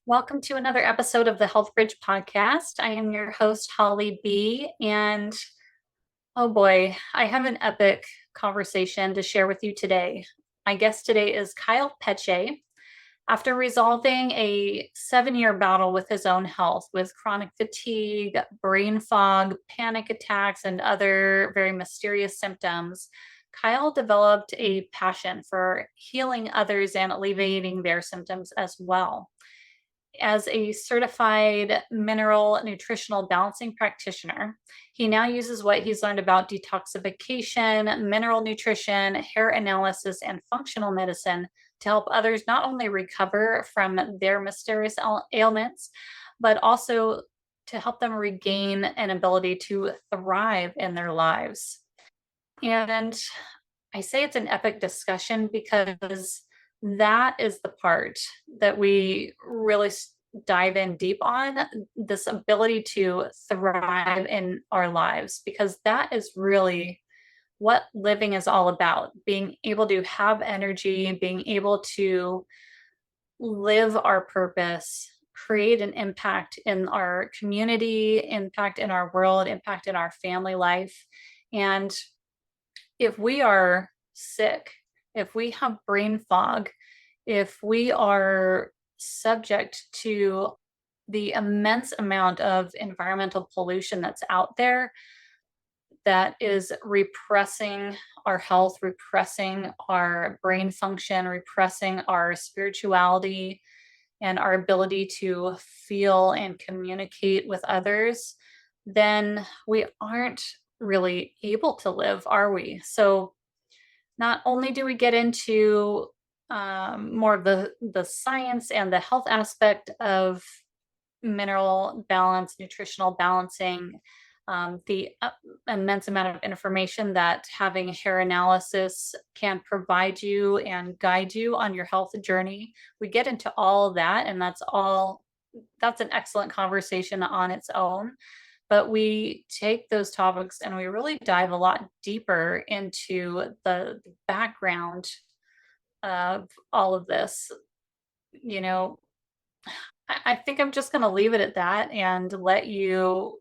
Welcome to another episode of the Health Bridge podcast. I am your host, Holly B. And oh boy, I have an epic conversation to share with you today. My guest today is Kyle Peche. After resolving a 7-year battle with his own health, with chronic fatigue, brain fog, panic attacks, and other very mysterious symptoms, Kyle developed a passion for healing others and alleviating their symptoms as well. As a certified mineral-nutritional balancing practitioner, he now uses what he's learned about detoxification, mineral nutrition, hair analysis, and functional medicine to help others not only recover from their mysterious ailments, but also to help them regain an ability to thrive in their lives. And I say it's an epic discussion because that is the part that we really dive in deep on, this ability to thrive in our lives, because that is really what living is all about, being able to have energy, being able to live our purpose, create an impact in our community, impact in our world, impact in our family life. And if we are sick, if we have brain fog, if we are subject to the immense amount of environmental pollution that's out there that is repressing our health, repressing our brain function, repressing our spirituality, and our ability to feel and communicate with others, then we aren't really able to live, are we? So not only do we get into more of the science and the health aspect of mineral balance, nutritional balancing, the immense amount of information that having hair analysis can provide you and guide you on your health journey. We get into all of that, and that's an excellent conversation on its own. But we take those topics and we really dive a lot deeper into the background of all of this. You know, I think I'm just going to leave it at that and let you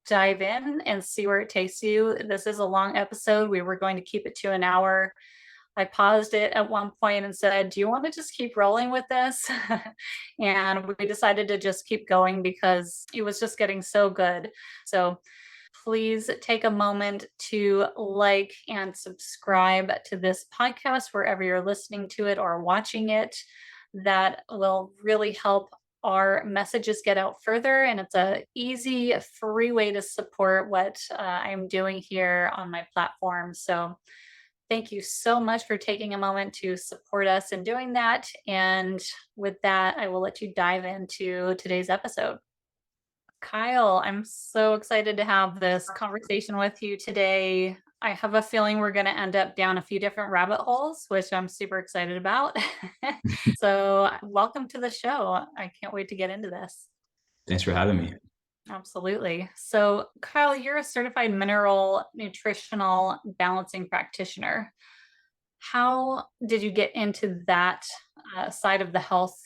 dive in and see where it takes you. This is a long episode. We were going to keep it to an hour. I paused it at one point and said, "Do you want to just keep rolling with this?" And we decided to just keep going because it was just getting so good. So please take a moment to like and subscribe to this podcast wherever you're listening to it or watching it. That will really help our messages get out further, and it's a easy, free way to support what I'm doing here on my platform. So thank you so much for taking a moment to support us in doing that. And with that, I will let you dive into today's episode. Kyle, I'm so excited to have this conversation with you today. I have a feeling we're going to end up down a few different rabbit holes, which I'm super excited about. So, welcome to the show. I can't wait to get into this. Thanks for having me. Absolutely. So, Kyle, you're a certified mineral nutritional balancing practitioner. How did you get into that side of the health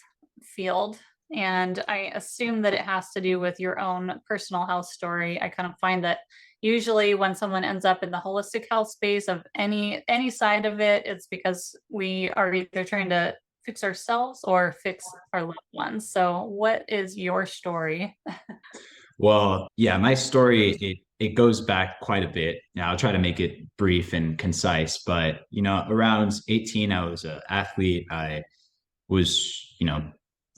field? And I assume that it has to do with your own personal health story. I kind of find that usually when someone ends up in the holistic health space of any side of it, it's because we are either trying to fix ourselves or fix our loved ones. So what is your story? Well, yeah, my story it goes back quite a bit. Now I'll try to make it brief and concise, but around 18, I was an athlete. I was,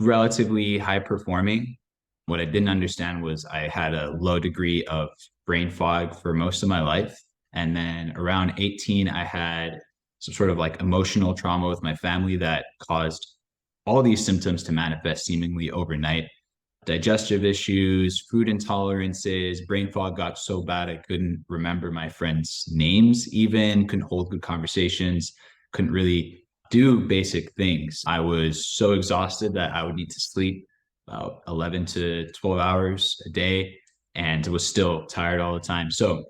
relatively high performing. What I didn't understand was I had a low degree of brain fog for most of my life. And then around 18, I had some sort of like emotional trauma with my family that caused all these symptoms to manifest seemingly overnight. Digestive issues, food intolerances, brain fog got so bad I couldn't remember my friends' names, even couldn't hold good conversations, couldn't really do basic things. I was so exhausted that I would need to sleep about 11 to 12 hours a day and was still tired all the time. So,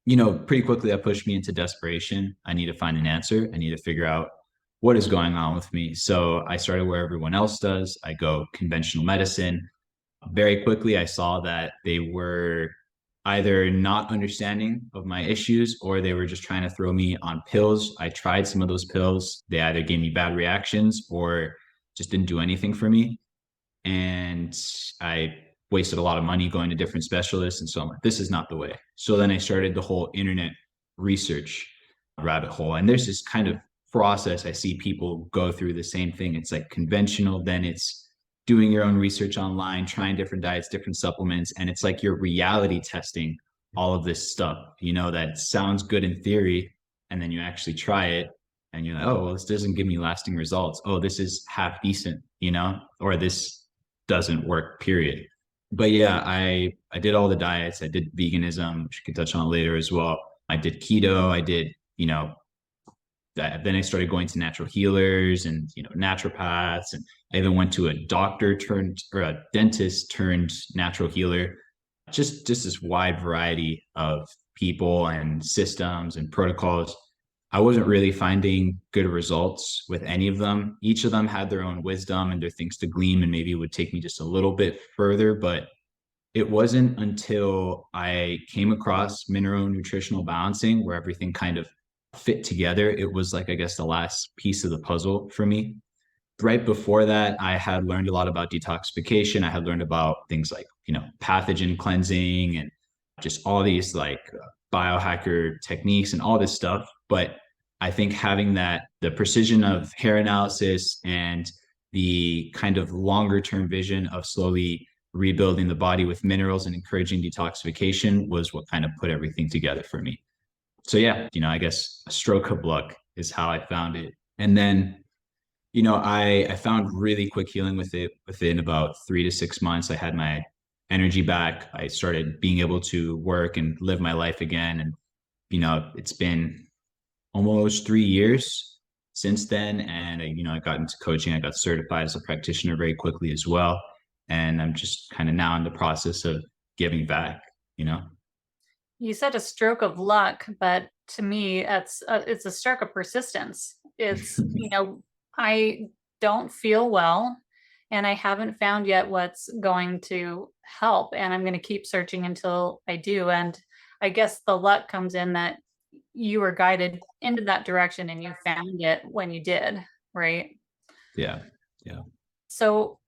pretty quickly that pushed me into desperation. I need to find an answer. I need to figure out what is going on with me? So I started where everyone else does. I go conventional medicine. Very quickly, I saw that they were either not understanding of my issues or they were just trying to throw me on pills. I tried some of those pills. They either gave me bad reactions or just didn't do anything for me. And I wasted a lot of money going to different specialists. And so I'm like, this is not the way. So then I started the whole internet research rabbit hole. And there's this kind of process I see people go through the same thing. It's like conventional, then it's doing your own research online, trying different diets, different supplements. And it's like you're reality testing all of this stuff, that sounds good in theory. And then you actually try it and you're like, oh, well, this doesn't give me lasting results. Oh, this is half decent, or this doesn't work, period. But yeah, I did all the diets. I did veganism, which we can touch on later as well. I did keto. I did, then I started going to natural healers and, naturopaths. And I even went to a doctor turned or a dentist turned natural healer. Just this wide variety of people and systems and protocols. I wasn't really finding good results with any of them. Each of them had their own wisdom and their things to glean, and maybe it would take me just a little bit further. But it wasn't until I came across mineral-nutritional balancing where everything kind of fit together. It was like, I guess, the last piece of the puzzle for me. Right before that, I had learned a lot about detoxification. I had learned about things like, pathogen cleansing and just all these like biohacker techniques and all this stuff. But I think having the precision of hair analysis and the kind of longer term vision of slowly rebuilding the body with minerals and encouraging detoxification was what kind of put everything together for me. So yeah, I guess a stroke of luck is how I found it. And then, I found really quick healing with it within about 3 to 6 months. I had my energy back. I started being able to work and live my life again. And, it's been almost 3 years since then. And I got into coaching. I got certified as a practitioner very quickly as well. And I'm just kind of now in the process of giving back. You said a stroke of luck, but to me, it's a stroke of persistence. It's, I don't feel well and I haven't found yet what's going to help. And I'm going to keep searching until I do. And I guess the luck comes in that you were guided into that direction and you found it when you did, right? Yeah. Yeah. So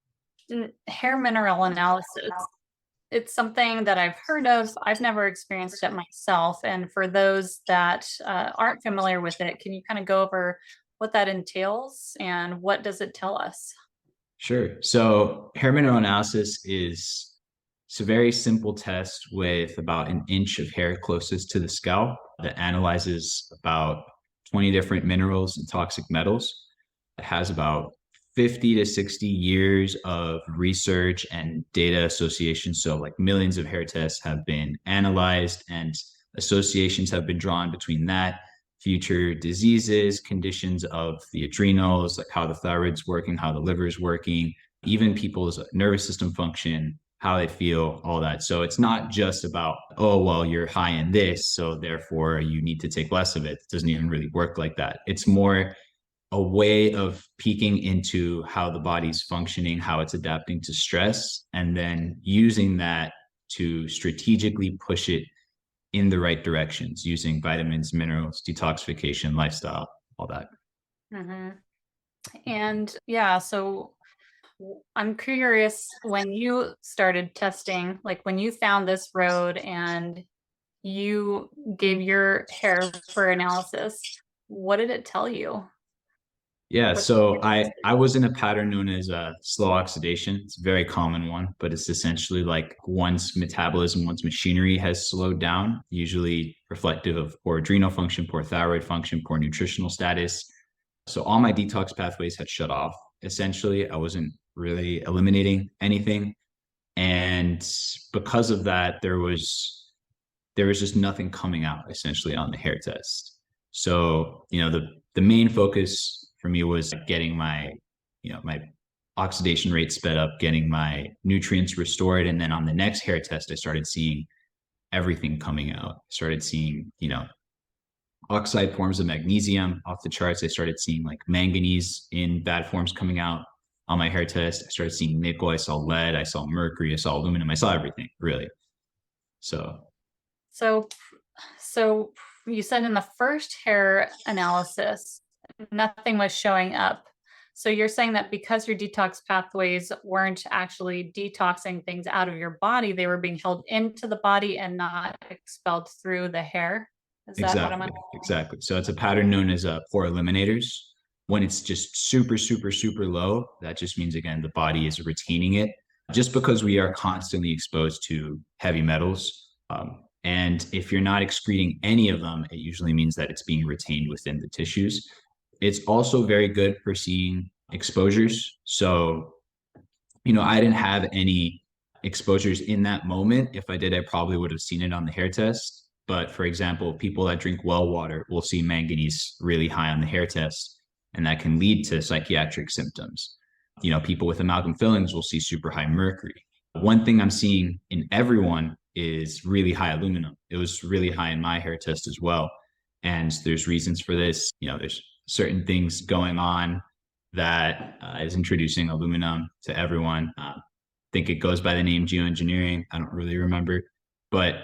hair mineral analysis, it's something that I've heard of. I've never experienced it myself. And for those that aren't familiar with it, can you kind of go over what that entails and what does it tell us? Sure. So hair mineral analysis is it's a very simple test with about an inch of hair closest to the scalp that analyzes about 20 different minerals and toxic metals. It has about 50 to 60 years of research and data association. So like millions of hair tests have been analyzed and associations have been drawn between that, future diseases, conditions of the adrenals, like how the thyroid's working, how the liver is working, even people's nervous system function, how they feel, all that. So it's not just about, oh, well, you're high in this, so therefore you need to take less of it. It doesn't even really work like that. It's more a way of peeking into how the body's functioning, how it's adapting to stress, and then using that to strategically push it in the right directions using vitamins, minerals, detoxification, lifestyle, all that. Mm-hmm. And yeah, so I'm curious, when you started testing, like when you found this road and you gave your hair for analysis, what did it tell you? Yeah, so I was in a pattern known as slow oxidation. It's a very common one, but it's essentially like one's metabolism, one's machinery has slowed down, usually reflective of poor adrenal function, poor thyroid function, poor nutritional status. So all my detox pathways had shut off. Essentially, I wasn't really eliminating anything. And because of that, there was just nothing coming out essentially on the hair test. So, the main focus for me was getting my oxidation rate sped up, getting my nutrients restored. And then on the next hair test, I started seeing everything coming out. I started seeing, oxide forms of magnesium off the charts. I started seeing like manganese in bad forms coming out on my hair test. I started seeing nickel. I saw lead. I saw mercury. I saw aluminum. I saw everything really. So So, so you said in the first hair analysis, nothing was showing up. So you're saying that because your detox pathways weren't actually detoxing things out of your body, they were being held into the body and not expelled through the hair. Is that what I'm exactly, exactly. So it's a pattern known as pore eliminators. When it's just super, super, super low, that just means, again, the body is retaining it just because we are constantly exposed to heavy metals. And if you're not excreting any of them, it usually means that it's being retained within the tissues. It's also very good for seeing exposures. So, I didn't have any exposures in that moment. If I did, I probably would have seen it on the hair test. But for example, people that drink well water will see manganese really high on the hair test, and that can lead to psychiatric symptoms. People with amalgam fillings will see super high mercury. One thing I'm seeing in everyone is really high aluminum. It was really high in my hair test as well. And there's reasons for this. There's certain things going on that is introducing aluminum to everyone. I think it goes by the name geoengineering. I don't really remember. But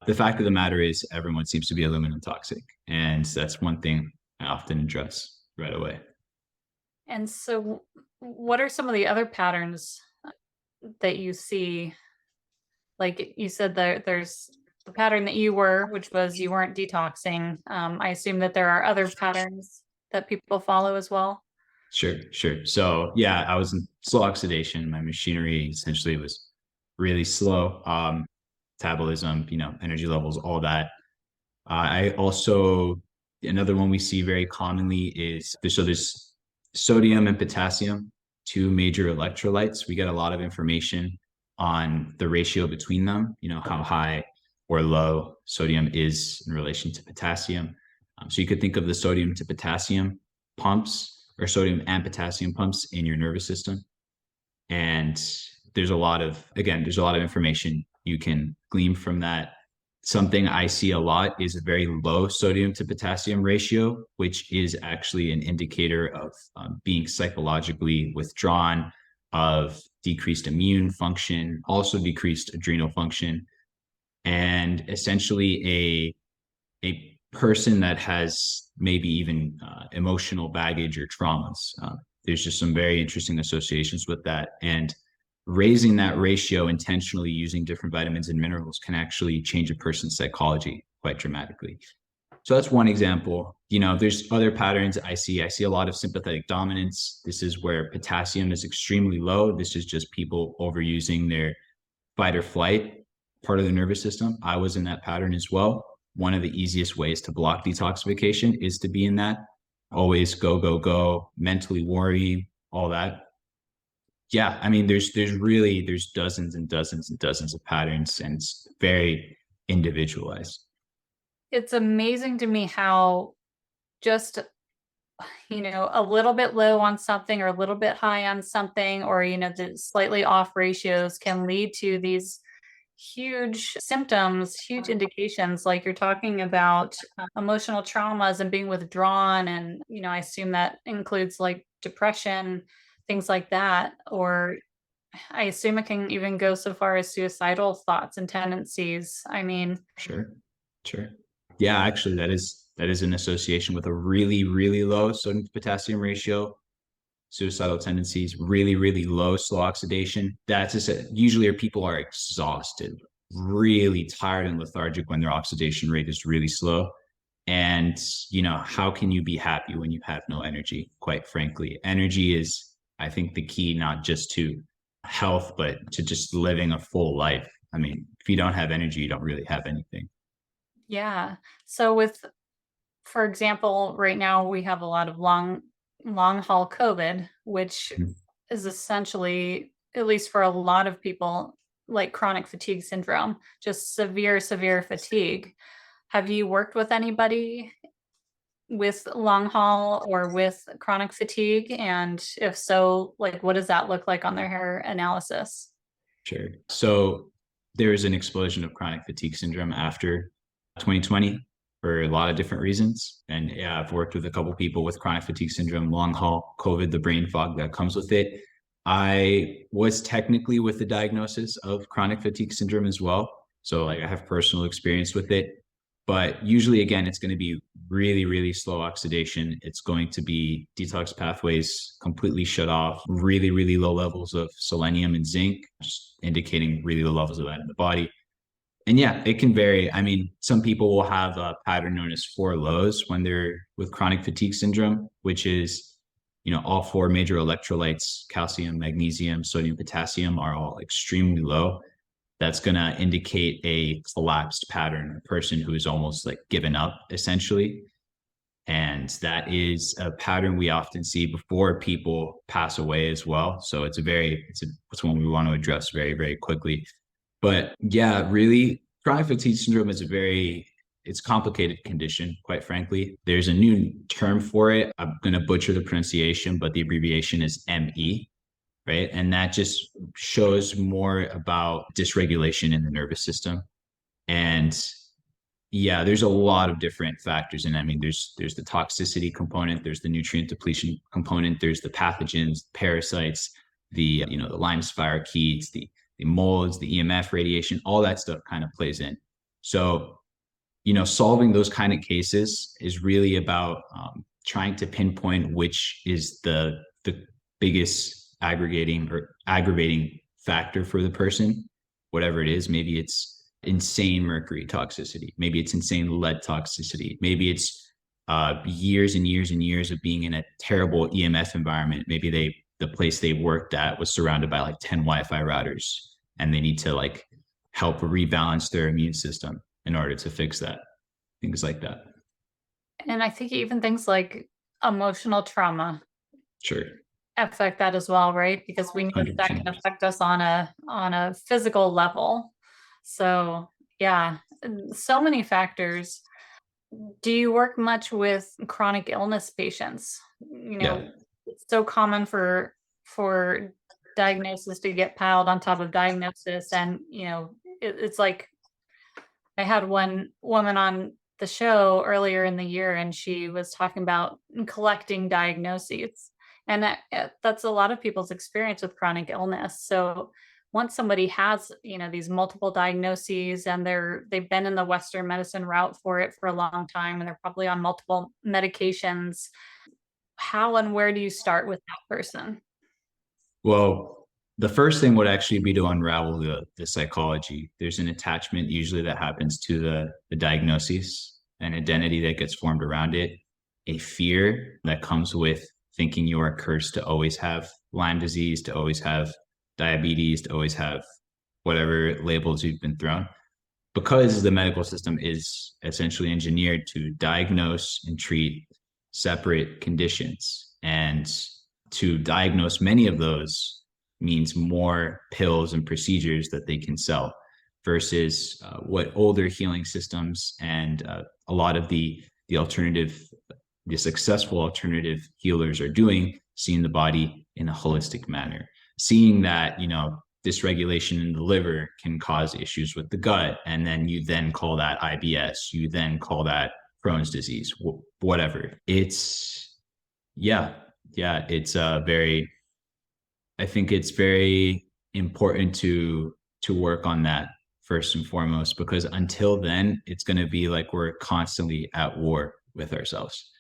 the fact of the matter is, everyone seems to be aluminum toxic. And that's one thing I often address right away. And so, what are some of the other patterns that you see? Like you said, there's the pattern that you were, which was you weren't detoxing. I assume that there are other patterns that people follow as well. Sure, sure. So yeah, I was in slow oxidation. My machinery essentially was really slow. Metabolism, energy levels, all that. I also, another one we see very commonly is there's sodium and potassium, two major electrolytes. We get a lot of information on the ratio between them, how high or low sodium is in relation to potassium. So you could think of the sodium to potassium pumps or sodium and potassium pumps in your nervous system. And there's a lot of information you can glean from that. Something I see a lot is a very low sodium to potassium ratio, which is actually an indicator of being psychologically withdrawn, of decreased immune function, also decreased adrenal function, and essentially a person that has maybe even emotional baggage or traumas. There's just some very interesting associations with that. And raising that ratio intentionally using different vitamins and minerals can actually change a person's psychology quite dramatically. So that's one example. There's other patterns I see. I see a lot of sympathetic dominance. This is where potassium is extremely low. This is just people overusing their fight or flight part of the nervous system. I was in that pattern as well. One of the easiest ways to block detoxification is to be in that. Always go, go, go, mentally worry, all that. Yeah, I mean, there's dozens and dozens and dozens of patterns, and it's very individualized. It's amazing to me how just a little bit low on something or a little bit high on something, or the slightly off ratios can lead to these huge symptoms, huge indications. Like you're talking about emotional traumas and being withdrawn, and I assume that includes like depression, things like that. Or I assume it can even go so far as suicidal thoughts and tendencies. I mean, Sure, sure. Yeah, actually, that is an association with a really, really low sodium to potassium ratio, suicidal tendencies, really, really low slow oxidation. That's just usually people are exhausted, really tired and lethargic when their oxidation rate is really slow. And, how can you be happy when you have no energy? Quite frankly, energy is, I think, the key, not just to health, but to just living a full life. I mean, if you don't have energy, you don't really have anything. yeah. So for example, right now we have a lot of long haul COVID, which Mhm. is essentially, at least for a lot of people, like chronic fatigue syndrome, just severe fatigue. Have you worked with anybody with long haul or with chronic fatigue? And if so, like what does that look like on their hair analysis? Sure. So there is an explosion of chronic fatigue syndrome after 2020. for a lot of different reasons. And yeah, I've worked with a couple people with chronic fatigue syndrome, long haul COVID, the brain fog that comes with it. I was technically with the diagnosis of chronic fatigue syndrome as well. So like I have personal experience with it. But usually, again, it's going to be really, really slow oxidation. It's going to be detox pathways completely shut off, really, really low levels of selenium and zinc, just indicating really low levels of that in the body. And yeah, it can vary. I mean, some people will have a pattern known as four lows when they're with chronic fatigue syndrome, which is, all four major electrolytes, calcium, magnesium, sodium, potassium, are all extremely low. That's going to indicate a collapsed pattern, a person who is almost like given up, essentially. And that is a pattern we often see before people pass away as well. So it's one we want to address very, very quickly. But yeah, really, chronic fatigue syndrome is it's a complicated condition, quite frankly. There's a new term for it. I'm going to butcher the pronunciation, but the abbreviation is ME, right? And that just shows more about dysregulation in the nervous system. And yeah, there's a lot of different factors. And I mean, there's the toxicity component, there's the nutrient depletion component, there's the pathogens, parasites, the Lyme spirochetes, the molds, the EMF radiation, all that stuff kind of plays in. So, solving those kind of cases is really about trying to pinpoint which is the biggest aggravating factor for the person, whatever it is. Maybe it's insane mercury toxicity. Maybe it's insane lead toxicity. Maybe it's years and years and years of being in a terrible EMF environment. Maybe the place they worked at was surrounded by like 10 Wi-Fi routers, and they need to like help rebalance their immune system in order to fix that. Things like that. And I think even things like emotional trauma Sure. affect that as well, right? Because we know that can 100%. affect us on a physical level. So yeah, so many factors. Do you work much with chronic illness patients? Yeah. It's so common for diagnosis to get piled on top of diagnosis, and it's like I had one woman on the show earlier in the year, and she was talking about collecting diagnoses, and that's a lot of people's experience with chronic illness. So once somebody has these multiple diagnoses, and they've been in the Western medicine route for it for a long time, and they're probably on multiple medications, how and where do you start with that person? Well, the first thing would actually be to unravel the psychology. There's an attachment usually that happens to the diagnosis, an identity that gets formed around it, a fear that comes with thinking you are cursed to always have Lyme disease, to always have diabetes, to always have whatever labels you've been thrown. Because the medical system is essentially engineered to diagnose and treat separate conditions, and to diagnose many of those means more pills and procedures that they can sell versus what older healing systems and a lot of the successful alternative healers are doing, seeing the body in a holistic manner, seeing that dysregulation in the liver can cause issues with the gut, and then you then call that IBS, you then call that Crohn's disease, whatever. It's I think it's very important to work on that first and foremost, because until then, it's going to be like we're constantly at war with ourselves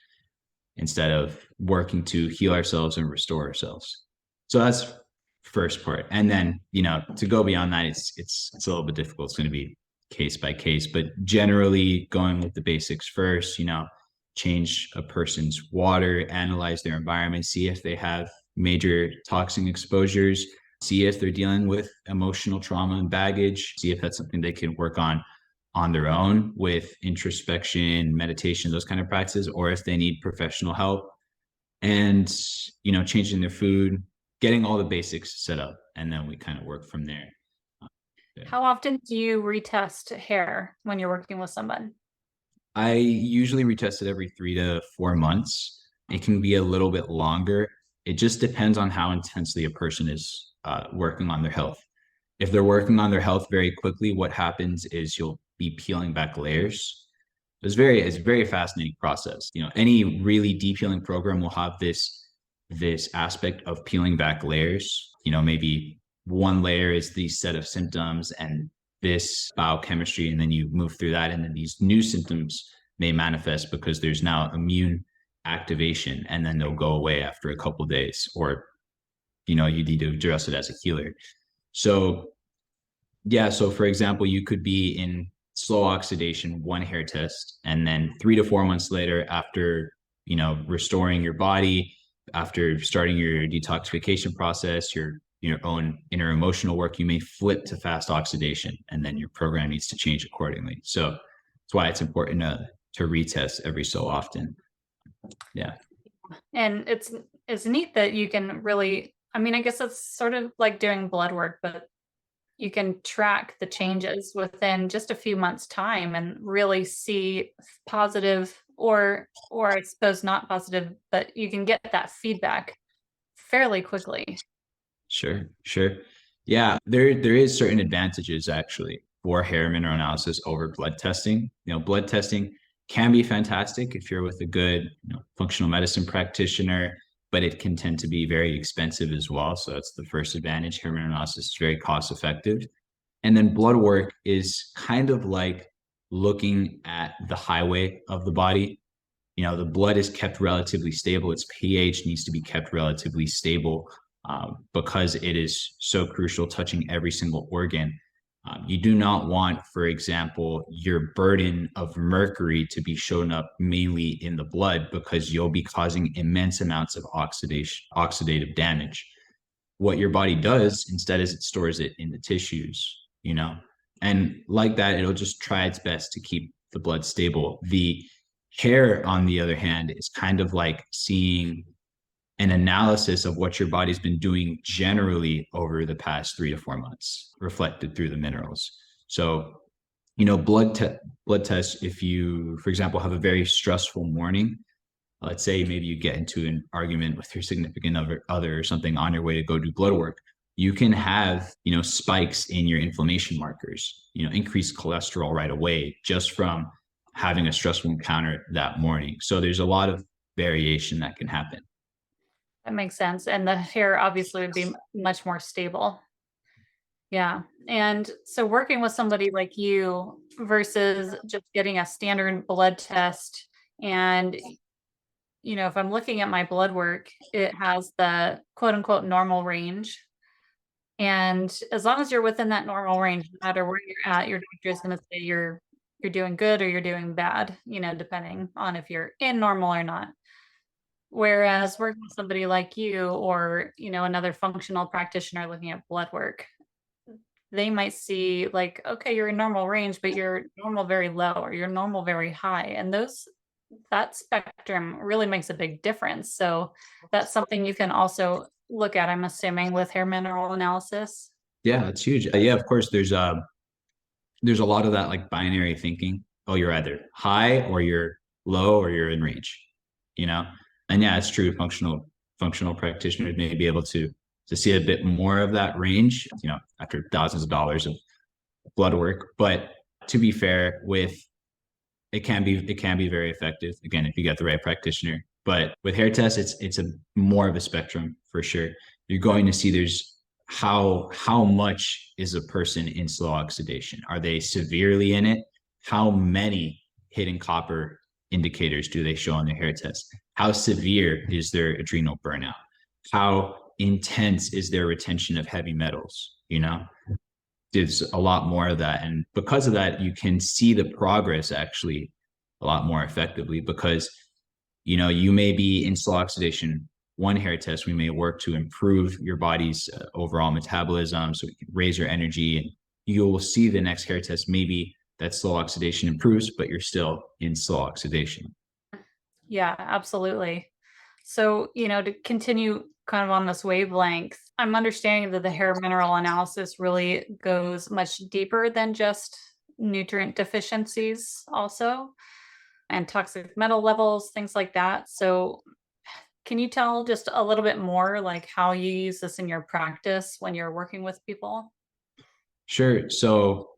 instead of working to heal ourselves and restore ourselves. So that's first part. And then, to go beyond that, it's a little bit difficult. It's going to be case by case, but generally going with the basics first, change a person's water, analyze their environment, see if they have major toxin exposures, see if they're dealing with emotional trauma and baggage, see if that's something they can work on their own with introspection, meditation, those kind of practices, or if they need professional help. And, changing their food, getting all the basics set up, and then we kind of work from there. How often do you retest hair when you're working with someone? I usually retest it every 3 to 4 months. It can be a little bit longer. It just depends on how intensely a person is working on their health. If they're working on their health very quickly, what happens is you'll be peeling back layers. It's a very fascinating process. You know, any really deep healing program will have this aspect of peeling back layers. You know, maybe one layer is the set of symptoms and this biochemistry, and then you move through that, and then these new symptoms may manifest because there's now immune activation, and then they'll go away after a couple of days, or you know, you need to address it as a healer. So yeah, so for example, you could be in slow oxidation, one hair test, and then 3 to 4 months later, after you know restoring your body, after starting your detoxification process, your own inner emotional work, you may flip to fast oxidation, and then your program needs to change accordingly. So that's why it's important to retest every so often. Yeah. And it's neat that you can really, I mean, I guess it's sort of like doing blood work, but you can track the changes within just a few months time and really see positive, or I suppose not positive, but you can get that feedback fairly quickly. Sure, sure. Yeah, there is certain advantages actually for hair mineral analysis over blood testing. You know, blood testing can be fantastic if you're with a good, you know, functional medicine practitioner, but it can tend to be very expensive as well. So that's the first advantage. Hair mineral analysis is very cost effective. And then blood work is kind of like looking at the highway of the body. You know, the blood is kept relatively stable. Its pH needs to be kept relatively stable because it is so crucial, touching every single organ. You do not want, for example, your burden of mercury to be shown up mainly in the blood, because you'll be causing immense amounts of oxidative damage. What your body does instead is it stores it in the tissues, you know, and like that, it'll just try its best to keep the blood stable. The hair, on the other hand, is kind of like seeing an analysis of what your body's been doing generally over the past 3 to 4 months, reflected through the minerals. So, you know, blood tests, if you, for example, have a very stressful morning, let's say maybe you get into an argument with your significant other or something on your way to go do blood work, you can have, you know, spikes in your inflammation markers, you know, increased cholesterol right away just from having a stressful encounter that morning. So there's a lot of variation that can happen. That makes sense. And the hair obviously would be much more stable. Yeah. And so working with somebody like you versus just getting a standard blood test, and if I'm looking at my blood work, it has the quote unquote normal range. And as long as you're within that normal range, no matter where you're at, your doctor is going to say you're doing good or you're doing bad, depending on if you're in normal or not. Whereas working with somebody like you, or, another functional practitioner looking at blood work, they might see like, okay, you're in normal range, but you're normal very low or you're normal very high. And that spectrum really makes a big difference. So that's something you can also look at, I'm assuming, with hair mineral analysis. Yeah, it's huge. Yeah, of course. There's a lot of that like binary thinking. Oh, you're either high or you're low or you're in range, you know? And yeah, it's true. Functional practitioners may be able to see a bit more of that range, you know, after thousands of dollars of blood work. But to be fair, with it can be very effective again if you get the right practitioner. But with hair tests, it's a more of a spectrum for sure. You're going to see there's how much is a person in slow oxidation? Are they severely in it? How many hidden copper indicators do they show on their hair test? How severe is their adrenal burnout? How intense is their retention of heavy metals? You know, there's a lot more of that. And because of that, you can see the progress actually a lot more effectively, because, you know, you may be in slow oxidation. One hair test, we may work to improve your body's overall metabolism so we can raise your energy. And you will see the next hair test, maybe that slow oxidation improves, but you're still in slow oxidation. Yeah, absolutely. So, to continue kind of on this wavelength, I'm understanding that the hair mineral analysis really goes much deeper than just nutrient deficiencies, also, and toxic metal levels, things like that. So, can you tell just a little bit more like how you use this in your practice when you're working with people? Sure. So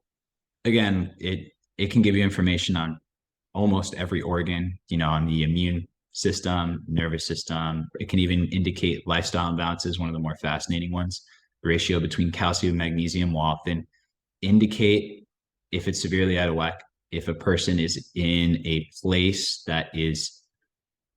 again, it can give you information on almost every organ, on the immune system, nervous system. It can even indicate lifestyle imbalances, one of the more fascinating ones. The ratio between calcium and magnesium will often indicate if it's severely out of whack, if a person is in a place that is,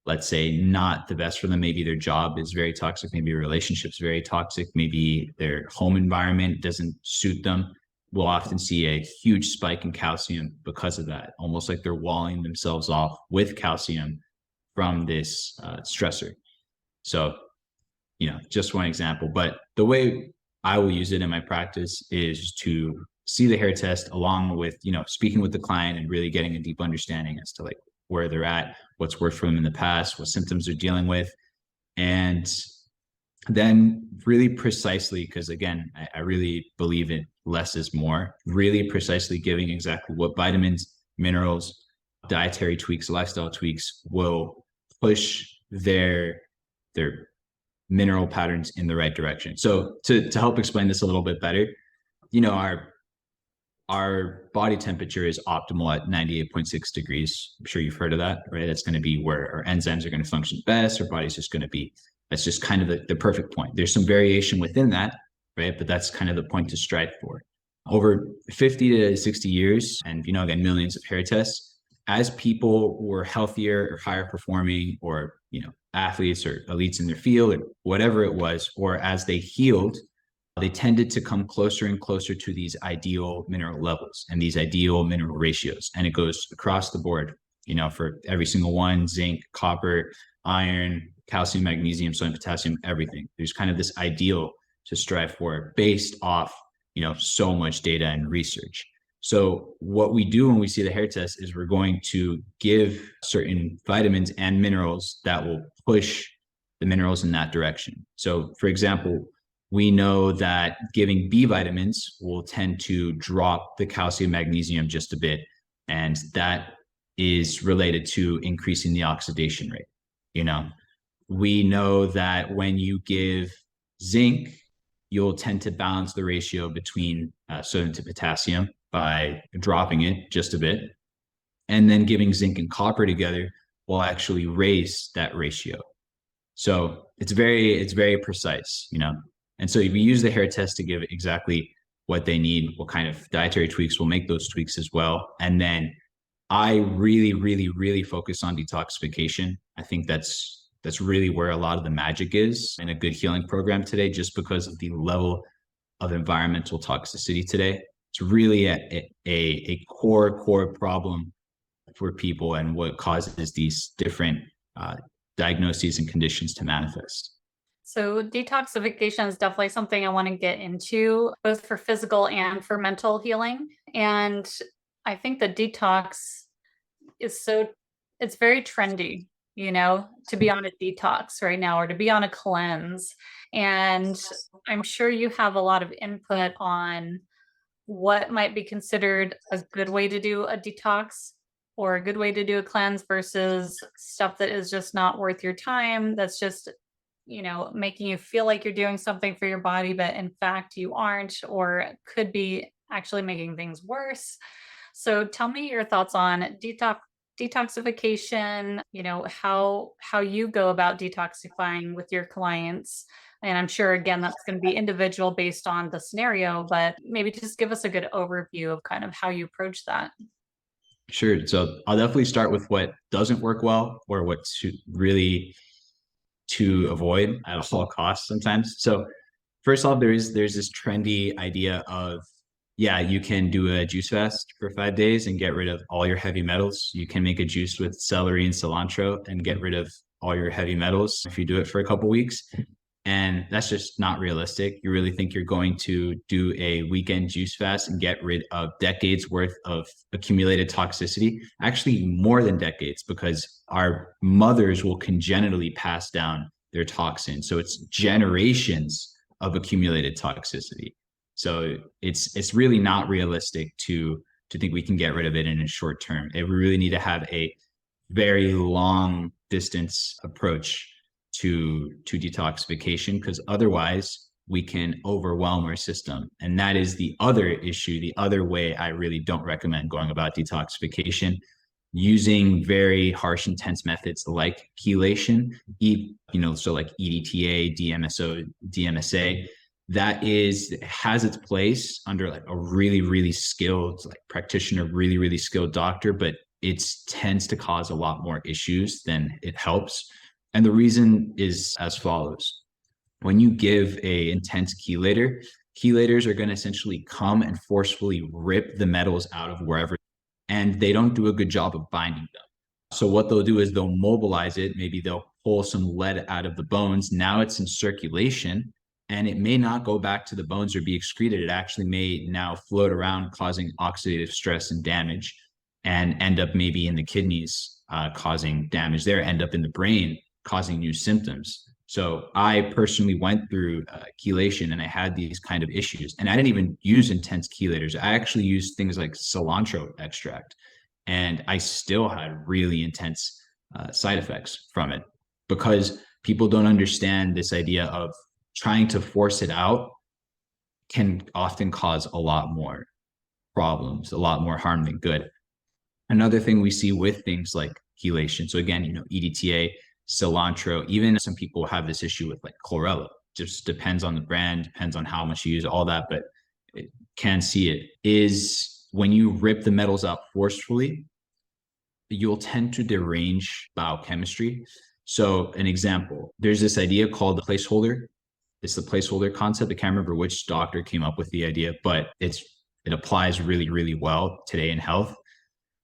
let's say, not the best for them. Maybe their job is very toxic, maybe relationships very toxic, maybe their home environment doesn't suit them. We'll often see a huge spike in calcium because of that, almost like they're walling themselves off with calcium from this stressor. So, just one example. But the way I will use it in my practice is to see the hair test along with, speaking with the client and really getting a deep understanding as to like where they're at, what's worked for them in the past, what symptoms they're dealing with. And then really precisely, because again, I really believe in less is more, really precisely giving exactly what vitamins, minerals, dietary tweaks, lifestyle tweaks will push their mineral patterns in the right direction. So to help explain this a little bit better, our body temperature is optimal at 98.6 degrees. I'm sure you've heard of that, right? That's going to be where our enzymes are going to function best. Our body's just going to be, that's just kind of the perfect point. There's some variation within that, right? But that's kind of the point to strive for. Over 50 to 60 years, and, again, millions of hair tests, as people were healthier or higher performing, or, athletes or elites in their field or whatever it was, or as they healed, they tended to come closer and closer to these ideal mineral levels and these ideal mineral ratios. And it goes across the board, for every single one: zinc, copper, iron, calcium, magnesium, sodium, potassium, everything. There's kind of this ideal to strive for based off, so much data and research. So what we do when we see the hair test is we're going to give certain vitamins and minerals that will push the minerals in that direction. So for example, we know that giving B vitamins will tend to drop the calcium magnesium just a bit. And that is related to increasing the oxidation rate. We know that when you give zinc, you'll tend to balance the ratio between sodium to potassium by dropping it just a bit. And then giving zinc and copper together will actually raise that ratio. So it's very precise, And so we use the hair test to give exactly what they need, what kind of dietary tweaks will make those tweaks as well. And then I really, really, really focus on detoxification. I think that's really where a lot of the magic is in a good healing program today, just because of the level of environmental toxicity today. It's really a core problem for people and what causes these different diagnoses and conditions to manifest. So detoxification is definitely something I want to get into, both for physical and for mental healing. And I think the detox is it's very trendy, to be on a detox right now or to be on a cleanse. And I'm sure you have a lot of input on what might be considered a good way to do a detox or a good way to do a cleanse versus stuff that is just not worth your time. That's just making you feel like you're doing something for your body, but in fact you aren't, or could be actually making things worse. So tell me your thoughts on detoxification, how you go about detoxifying with your clients. And I'm sure, again, that's going to be individual based on the scenario, but maybe just give us a good overview of kind of how you approach that. Sure. So I'll definitely start with what doesn't work well, or what to avoid at all costs sometimes. So first off, there's this trendy idea of, you can do a juice fast for 5 days and get rid of all your heavy metals. You can make a juice with celery and cilantro and get rid of all your heavy metals if you do it for a couple weeks. And that's just not realistic. You really think you're going to do a weekend juice fast and get rid of decades worth of accumulated toxicity? Actually, more than decades, because our mothers will congenitally pass down their toxin. So it's generations of accumulated toxicity. So it's really not realistic to think we can get rid of it in a short term. We really need to have a very long distance approach to detoxification, because otherwise we can overwhelm our system. And that is the other issue, the other way I really don't recommend going about detoxification. using very harsh, intense methods like chelation, so like EDTA, DMSO, DMSA, that has its place under like a really, really skilled like practitioner, really, really skilled doctor, but it tends to cause a lot more issues than it helps. And the reason is as follows. When you give a intense chelator, chelators are going to essentially come and forcefully rip the metals out of wherever, and they don't do a good job of binding them. So what they'll do is they'll mobilize it. Maybe they'll pull some lead out of the bones. Now it's in circulation, and it may not go back to the bones or be excreted. It actually may now float around, causing oxidative stress and damage, and end up maybe in the kidneys, causing damage there, end up in the brain, causing new symptoms. So I personally went through chelation, and I had these kind of issues. And I didn't even use intense chelators. I actually used things like cilantro extract, and I still had really intense side effects from it, because people don't understand this idea of trying to force it out can often cause a lot more problems, a lot more harm than good. Another thing we see with things like chelation, so again, EDTA, cilantro, even some people have this issue with like chlorella. Just depends on the brand, depends on how much you use, all that, but it can see it, is when you rip the metals out forcefully, you'll tend to derange biochemistry. So an example, there's this idea called the placeholder. It's the placeholder concept. I can't remember which doctor came up with the idea, but it applies really, really well today in health.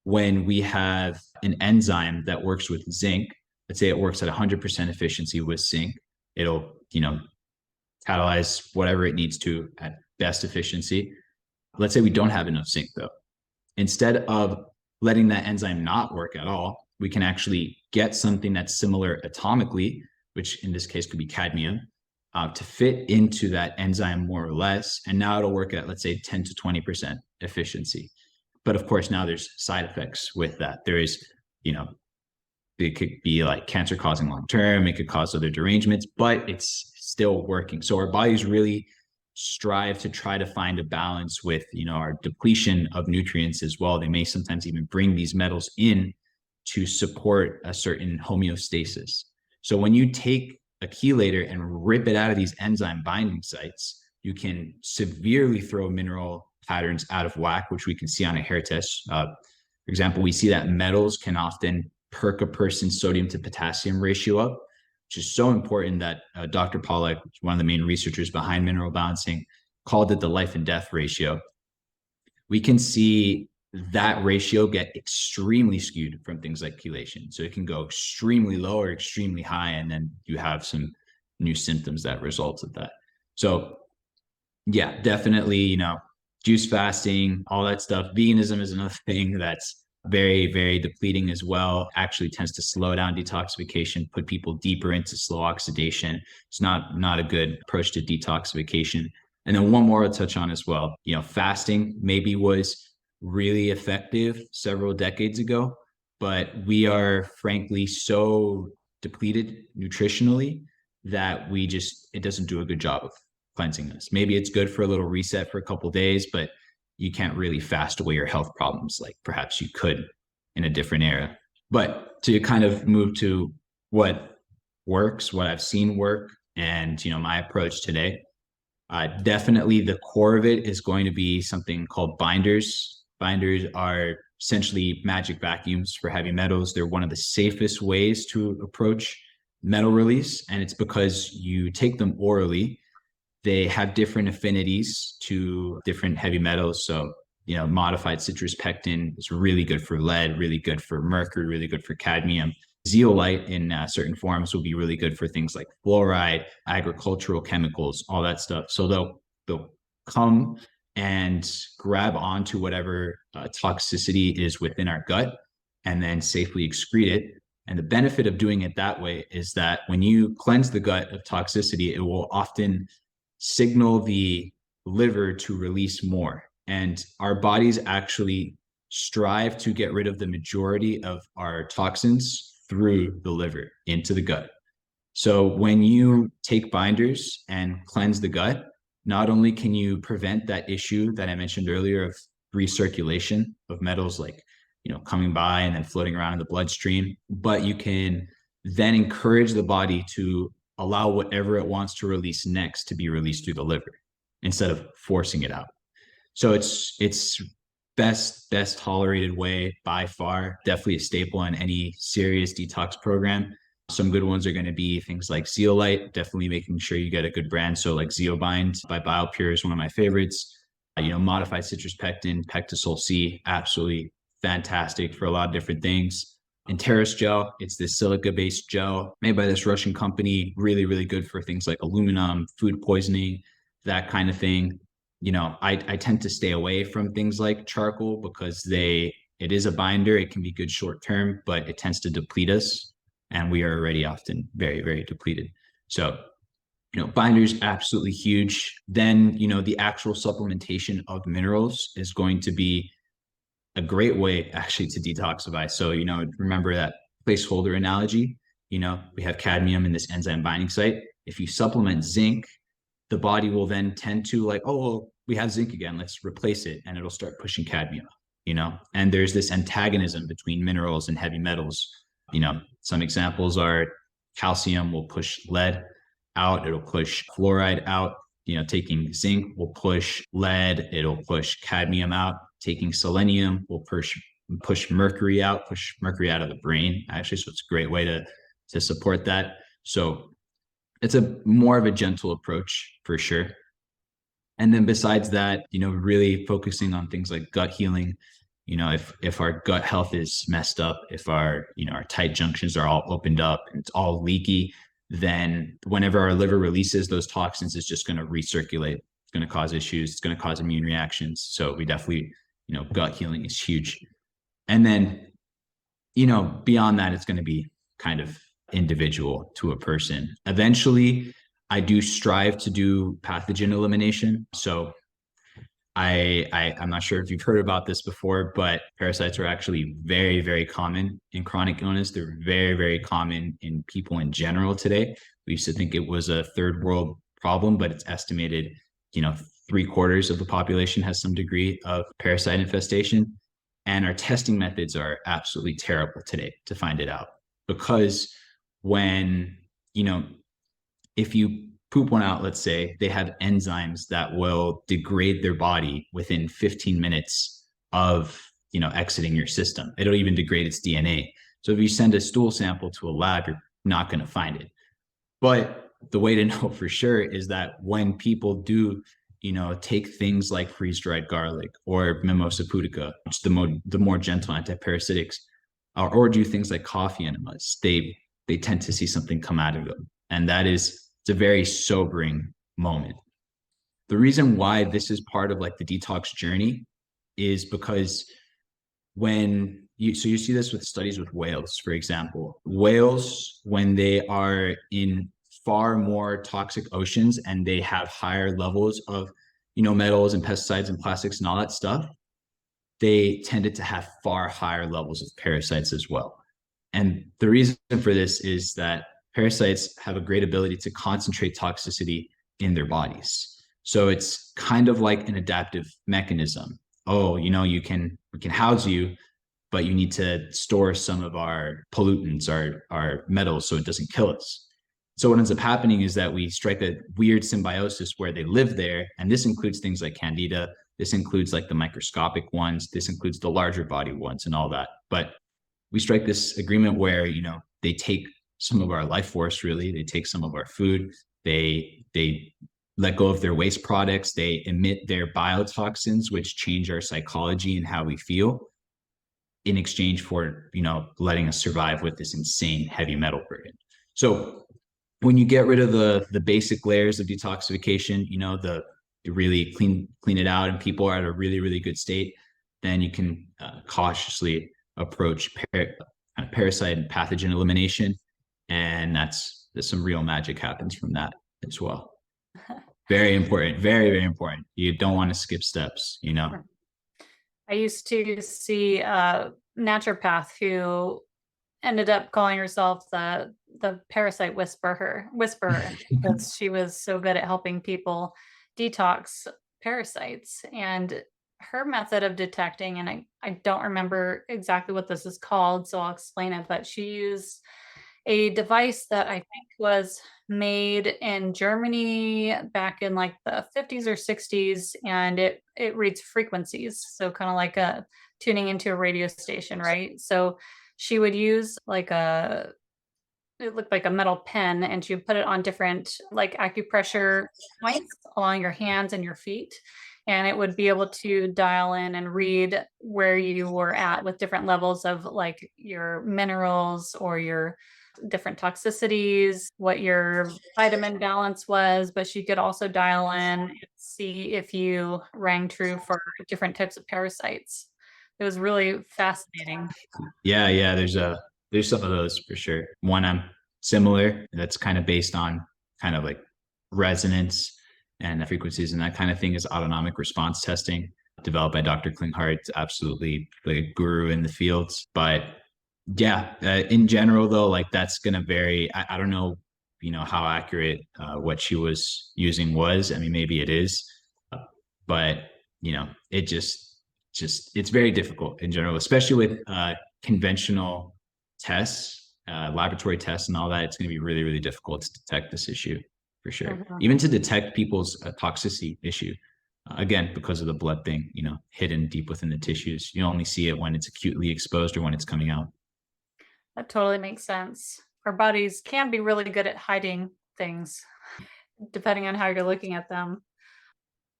When we have an enzyme that works with zinc, let's say it works at 100% efficiency with zinc, it'll, catalyze whatever it needs to at best efficiency. Let's say we don't have enough zinc though. Instead of letting that enzyme not work at all, we can actually get something that's similar atomically, which in this case could be cadmium, to fit into that enzyme more or less. And now it'll work at, let's say, 10 to 20% efficiency. But of course, now there's side effects with that. There is, it could be like cancer causing long term, it could cause other derangements, but it's still working. So our bodies really strive to try to find a balance with, our depletion of nutrients as well. They may sometimes even bring these metals in to support a certain homeostasis. So when you take a chelator and rip it out of these enzyme binding sites, you can severely throw mineral patterns out of whack, which we can see on a hair test. For example, we see that metals can often perk a person's sodium to potassium ratio up, which is so important that Dr. Pollack, one of the main researchers behind mineral balancing, called it the life and death ratio. We can see that ratio get extremely skewed from things like chelation. So it can go extremely low or extremely high, and then you have some new symptoms that result of that. So yeah, definitely, juice fasting, all that stuff. Veganism is another thing that's very, very depleting as well. Actually tends to slow down detoxification, put people deeper into slow oxidation. It's not a good approach to detoxification. And then one more I'll touch on as well. Fasting maybe was really effective several decades ago, but we are frankly so depleted nutritionally that it doesn't do a good job of cleansing us. Maybe it's good for a little reset for a couple of days, but you can't really fast away your health problems like perhaps you could in a different era. But to kind of move to what works, what I've seen work, and my approach today, definitely the core of it is going to be something called binders. Binders are essentially magic vacuums for heavy metals. They're one of the safest ways to approach metal release, and it's because you take them orally. They have different affinities to different heavy metals. So, modified citrus pectin is really good for lead, really good for mercury, really good for cadmium. Zeolite in certain forms will be really good for things like fluoride, agricultural chemicals, all that stuff. So they'll come and grab onto whatever toxicity is within our gut and then safely excrete it. And the benefit of doing it that way is that when you cleanse the gut of toxicity, it will often signal the liver to release more. And our bodies actually strive to get rid of the majority of our toxins through the liver into the gut. So when you take binders and cleanse the gut, not only can you prevent that issue that I mentioned earlier of recirculation of metals like coming by and then floating around in the bloodstream. But you can then encourage the body to allow whatever it wants to release next to be released through the liver instead of forcing it out. So it's best tolerated way by far, definitely a staple in any serious detox program. Some good ones are going to be things like zeolite, definitely making sure you get a good brand. So like Zeobind by BioPure is one of my favorites. Modified citrus pectin, Pectisol C, absolutely fantastic for a lot of different things. And Terrace gel, it's this silica-based gel made by this Russian company, really, really good for things like aluminum, food poisoning, that kind of thing. I tend to stay away from things like charcoal because it is a binder. It can be good short term, but it tends to deplete us. And we are already often very, very depleted. So, binders absolutely huge. Then, the actual supplementation of minerals is going to be a great way actually to detoxify. So, remember that placeholder analogy, we have cadmium in this enzyme binding site. If you supplement zinc, the body will then tend to like, oh, well, we have zinc again, let's replace it. And it'll start pushing cadmium, and there's this antagonism between minerals and heavy metals. Some examples are calcium will push lead out, it'll push fluoride out. Taking zinc will push lead, it'll push cadmium out. Taking selenium will push mercury out of the brain, actually. So it's a great way to support that. So it's a more of a gentle approach for sure. And then besides that, really focusing on things like gut healing. If our gut health is messed up, if our tight junctions are all opened up and it's all leaky, then whenever our liver releases those toxins, it's just going to recirculate. It's going to cause issues. It's going to cause immune reactions. So we definitely, gut healing is huge. And then, beyond that, it's going to be kind of individual to a person. Eventually, I do strive to do pathogen elimination. So I'm not sure if you've heard about this before, but parasites are actually very, very common in chronic illness. They're very, very common in people in general today. We used to think it was a third world problem, but it's estimated, 3/4 of the population has some degree of parasite infestation. And our testing methods are absolutely terrible today to find it out. Because when, if you poop one out, let's say, they have enzymes that will degrade their body within 15 minutes of, exiting your system. It'll even degrade its DNA. So if you send a stool sample to a lab, you're not going to find it. But the way to know for sure is that when people do, take things like freeze-dried garlic or mimosa pudica, which is the more gentle antiparasitics, or do things like coffee enemas, they tend to see something come out of them. And it's a very sobering moment. The reason why this is part of like the detox journey is because you see this with studies with whales, for example. Whales, when they are in far more toxic oceans and they have higher levels of, metals and pesticides and plastics and all that stuff, they tended to have far higher levels of parasites as well. And the reason for this is that parasites have a great ability to concentrate toxicity in their bodies. So it's kind of like an adaptive mechanism. Oh, we can house you, but you need to store some of our pollutants, our metals, so it doesn't kill us. So what ends up happening is that we strike a weird symbiosis where they live there. And this includes things like Candida. This includes like the microscopic ones. This includes the larger body ones and all that. But we strike this agreement where, they take some of our life force, really. They take some of our food. They let go of their waste products. They emit their biotoxins, which change our psychology and how we feel, in exchange for, letting us survive with this insane heavy metal burden. So when you get rid of the basic layers of detoxification, you really clean it out and people are at a really, really good state, then you can cautiously approach parasite and pathogen elimination. And that's some real magic happens from that as well. Very important, very, very important. You don't want to skip steps, I used to see a naturopath who ended up calling herself the parasite whisperer because she was so good at helping people detox parasites. And her method of detecting, and I don't remember exactly what this is called, so I'll explain it, but she used a device that I think was made in Germany back in like the 50s or 60s, and it reads frequencies. So kind of like a tuning into a radio station, right? So she would use like a it looked like a metal pen, and she would put it on different like acupressure points along your hands and your feet. And it would be able to dial in and read where you were at with different levels of like your minerals or your different toxicities, what your vitamin balance was. But she could also dial in and see if you rang true for different types of parasites. It was really fascinating. Yeah, there's some of those for sure. One I'm similar that's kind of based on kind of like resonance and frequencies and that kind of thing is autonomic response testing developed by Dr. Klinghardt, absolutely like a guru in the fields. But yeah, in general though, like that's gonna vary. I don't know, how accurate what she was using was. I mean, maybe it is, but it just it's very difficult in general, especially with conventional tests, laboratory tests, and all that. It's going to be really, really difficult to detect this issue for sure. Mhm. Even to detect people's toxicity issue. Again, because of the blood thing, hidden deep within the tissues. You only see it when it's acutely exposed or when it's coming out. That totally makes sense. Our bodies can be really good at hiding things, depending on how you're looking at them.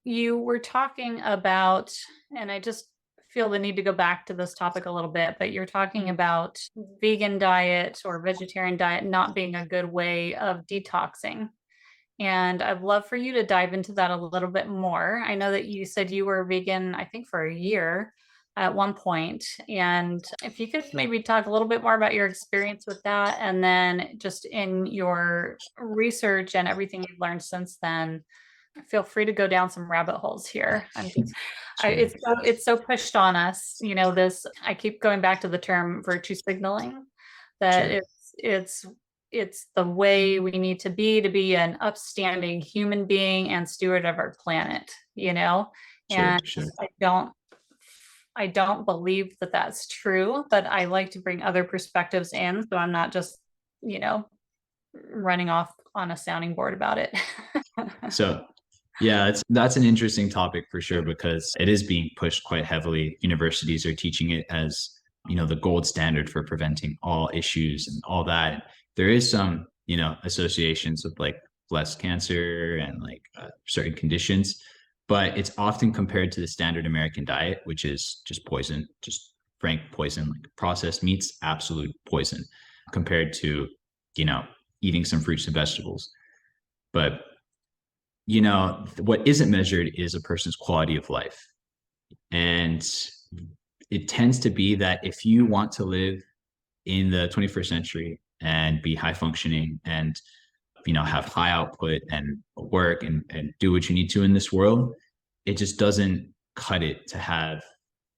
You were talking about, and I just feel the need to go back to this topic a little bit, but you're talking about vegan diet or vegetarian diet not being a good way of detoxing. And I'd love for you to dive into that a little bit more. I know that you said you were vegan, I think, for a year at one point. And if you could maybe talk a little bit more about your experience with that, and then just in your research and everything you've learned since then, feel free to go down some rabbit holes here. I'm just, Sure, it's so pushed on us. This I keep going back to the term virtue signaling, that sure, it's the way we need to be an upstanding human being and steward of our planet, sure, and sure. I don't believe that that's true, but I like to bring other perspectives in, so I'm not just, you know, running off on a sounding board about it. So yeah, that's an interesting topic for sure because it is being pushed quite heavily. Universities are teaching it as, the gold standard for preventing all issues and all that. There is some, associations with like breast cancer and like certain conditions, but it's often compared to the standard American diet, which is just poison, just frank poison, like processed meats, absolute poison, compared to, you know, eating some fruits and vegetables. But what isn't measured is a person's quality of life. And it tends to be that if you want to live in the 21st century and be high functioning and, have high output and work and do what you need to in this world, it just doesn't cut it to have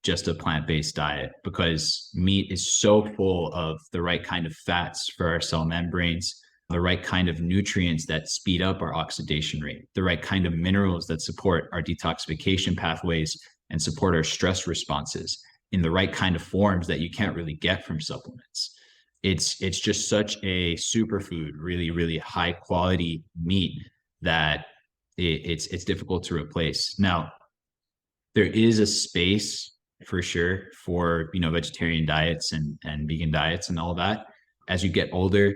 just a plant-based diet because meat is so full of the right kind of fats for our cell membranes, the right kind of nutrients that speed up our oxidation rate, the right kind of minerals that support our detoxification pathways and support our stress responses in the right kind of forms that you can't really get from supplements. It's just such a superfood, really, really high quality meat that it's difficult to replace. Now, there is a space for sure for vegetarian diets and vegan diets and all that as you get older,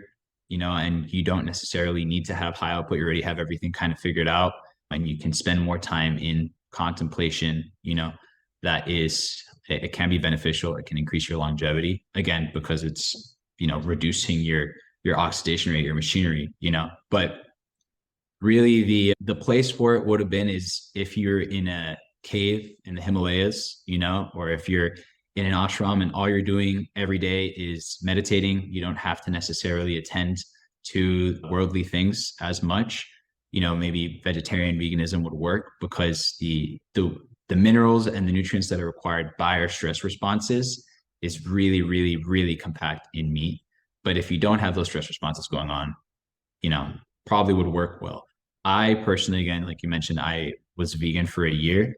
and you don't necessarily need to have high output. You already have everything kind of figured out and you can spend more time in contemplation. That is, it can be beneficial. It can increase your longevity again because it's reducing your oxidation rate, your machinery. But really the place for it would have been is if you're in a cave in the Himalayas, or if you're in an ashram and all you're doing every day is meditating, you don't have to necessarily attend to worldly things as much. Maybe vegetarian veganism would work because the minerals and the nutrients that are required by our stress responses is really, really, really compact in meat. But if you don't have those stress responses going on, you know, probably would work well. I personally, again, like you mentioned, I was vegan for a year.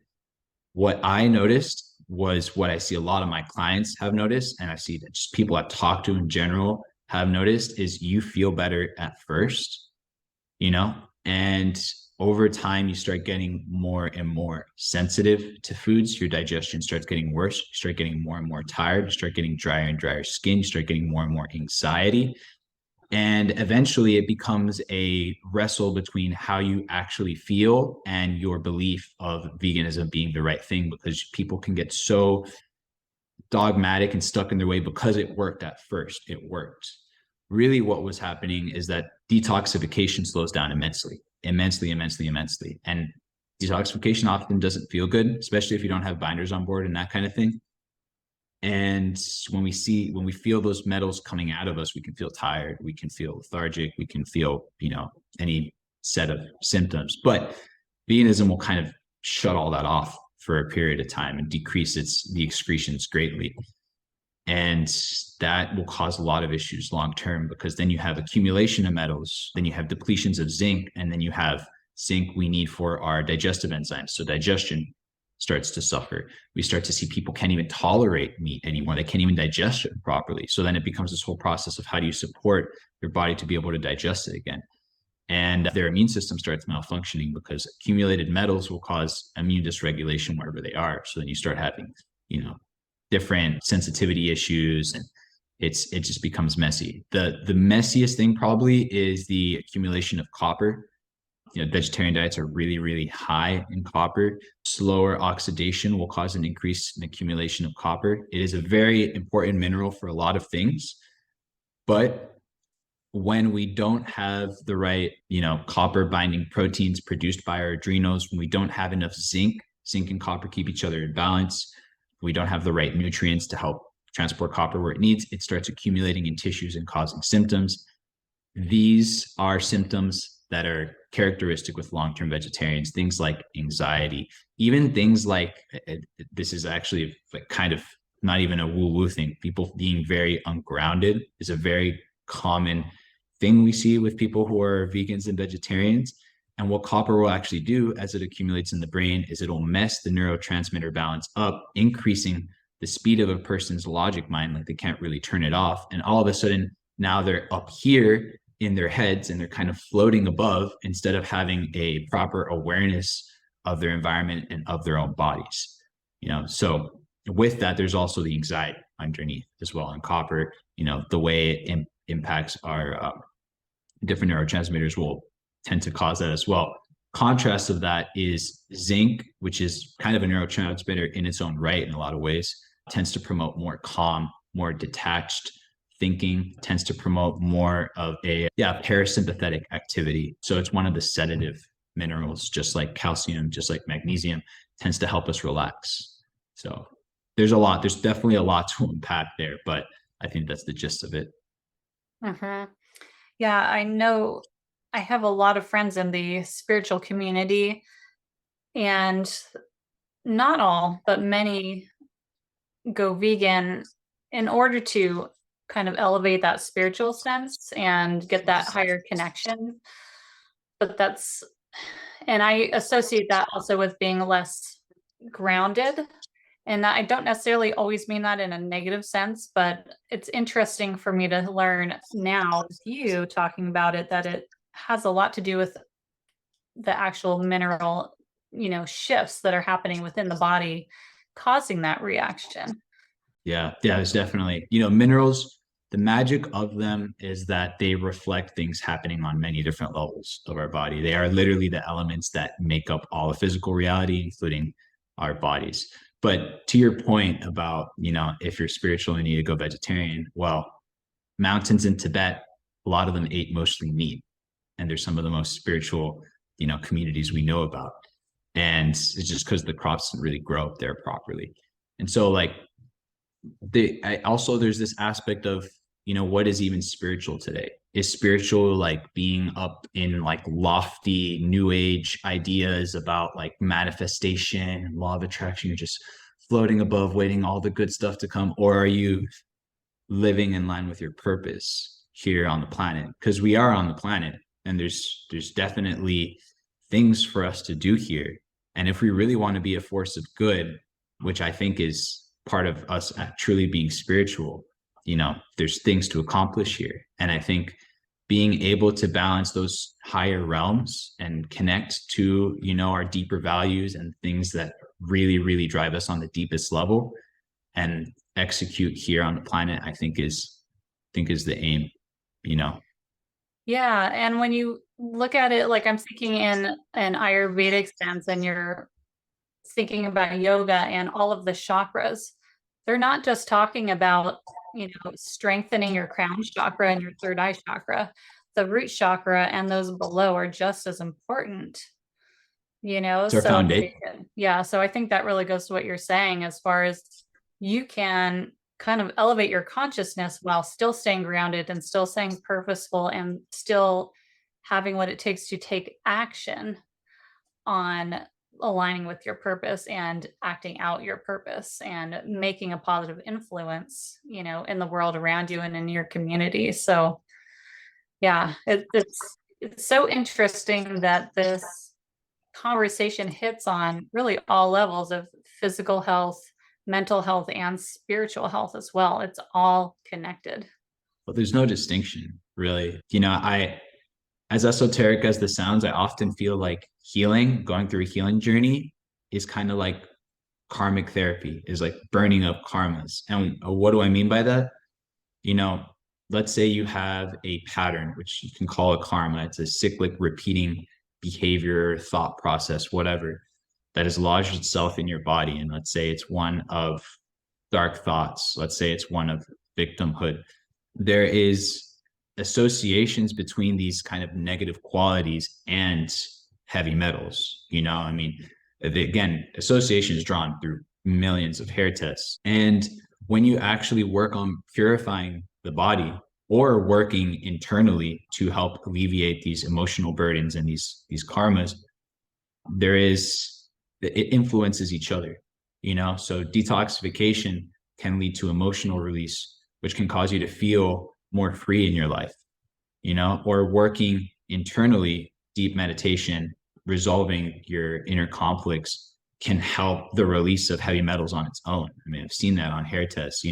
What I noticed was what I see a lot of my clients have noticed, and I see that just people I've talked to in general have noticed, is you feel better at first, you know, and over time you start getting more and more sensitive to foods. Your digestion starts getting worse. You start getting more and more tired. You start getting drier and drier skin. You start getting more and more anxiety. And eventually it becomes a wrestle between how you actually feel and your belief of veganism being the right thing, because people can get so dogmatic and stuck in their way because it worked at first. It worked. Really, what was happening is that detoxification slows down immensely, immensely, immensely, immensely. And detoxification often doesn't feel good, especially if you don't have binders on board and that kind of thing. And when we feel those metals coming out of us, we can feel tired, we can feel lethargic, we can feel, any set of symptoms. But veganism will kind of shut all that off for a period of time and decrease the excretions greatly. And that will cause a lot of issues long term, because then you have accumulation of metals, then you have depletions of zinc, and then you have zinc we need for our digestive enzymes. So digestion starts to suffer. We start to see people can't even tolerate meat anymore. They can't even digest it properly. So then it becomes this whole process of how do you support your body to be able to digest it again. And their immune system starts malfunctioning, because accumulated metals will cause immune dysregulation wherever they are. So then you start having, different sensitivity issues, and it just becomes messy. The messiest thing probably is the accumulation of copper. Vegetarian diets are really, really high in copper. Slower oxidation will cause an increase in accumulation of copper. It is a very important mineral for a lot of things, but when we don't have the right, copper binding proteins produced by our adrenals, when we don't have enough zinc and copper keep each other in balance, we don't have the right nutrients to help transport copper where it needs, it starts accumulating in tissues and causing symptoms. These are symptoms that are characteristic with long-term vegetarians, things like anxiety, even things like, this is actually like kind of not even a woo-woo thing. People being very ungrounded is a very common thing we see with people who are vegans and vegetarians. And what copper will actually do as it accumulates in the brain is it'll mess the neurotransmitter balance up, increasing the speed of a person's logic mind, like they can't really turn it off. And all of a sudden, now they're up here in their heads and they're kind of floating above, instead of having a proper awareness of their environment and of their own bodies. So with that, there's also the anxiety underneath as well. And copper, the way it impacts our different neurotransmitters will tend to cause that as well. Contrast of that is zinc, which is kind of a neurotransmitter in its own right in a lot of ways, tends to promote more calm, more detached thinking, tends to promote more of a parasympathetic activity. So it's one of the sedative minerals, just like calcium, just like magnesium, tends to help us relax. So there's definitely a lot to unpack there, but I think that's the gist of it. Mm-hmm. Yeah, I know I have a lot of friends in the spiritual community, and not all, but many go vegan in order to kind of elevate that spiritual sense and get that higher connection. But and I associate that also with being less grounded. And I don't necessarily always mean that in a negative sense, but it's interesting for me to learn now with you talking about it, that it has a lot to do with the actual mineral, shifts that are happening within the body causing that reaction. Yeah, it's definitely, minerals, the magic of them is that they reflect things happening on many different levels of our body. They are literally the elements that make up all of physical reality, including our bodies. But to your point about, if you're spiritual and you need to go vegetarian, well, mountains in Tibet, a lot of them ate mostly meat. And they're some of the most spiritual, communities we know about. And it's just because the crops didn't really grow up there properly. And so there's this aspect of, what is even spiritual today? Is spiritual like being up in like lofty new age ideas about like manifestation and law of attraction? You're just floating above, waiting all the good stuff to come? Or are you living in line with your purpose here on the planet? Because we are on the planet, and there's definitely things for us to do here. And if we really want to be a force of good, which I think is part of us truly being spiritual, there's things to accomplish here. And I think being able to balance those higher realms and connect to, our deeper values and things that really, really drive us on the deepest level and execute here on the planet, I think is the aim, Yeah, and when you look at it, like I'm thinking in an Ayurvedic sense, and you're thinking about yoga and all of the chakras, they're not just talking about, strengthening your crown chakra and your third eye chakra. The root chakra and those below are just as important, It's our so foundation. yeah, so I think that really goes to what you're saying as far as you can kind of elevate your consciousness while still staying grounded and still staying purposeful and still having what it takes to take action on aligning with your purpose and acting out your purpose and making a positive influence, in the world around you and in your community. So yeah, it's so interesting that this conversation hits on really all levels of physical health, mental health, and spiritual health as well. It's all connected. But there's no distinction, really. As esoteric as this sounds, I often feel like going through a healing journey is kind of like karmic therapy, is like burning up karmas. And what do I mean by that? You know, let's say you have a pattern, which you can call a karma. It's a cyclic repeating behavior, thought process, whatever, that has lodged itself in your body. And let's say it's one of dark thoughts. Let's say it's one of victimhood. There is associations between these kind of negative qualities and heavy metals. Again, association is drawn through millions of hair tests. And when you actually work on purifying the body or working internally to help alleviate these emotional burdens and these karmas, it influences each other. So detoxification can lead to emotional release, which can cause you to feel more free in your life, or working internally, deep meditation, resolving your inner conflicts can help the release of heavy metals on its own. I mean, I've seen that on hair tests.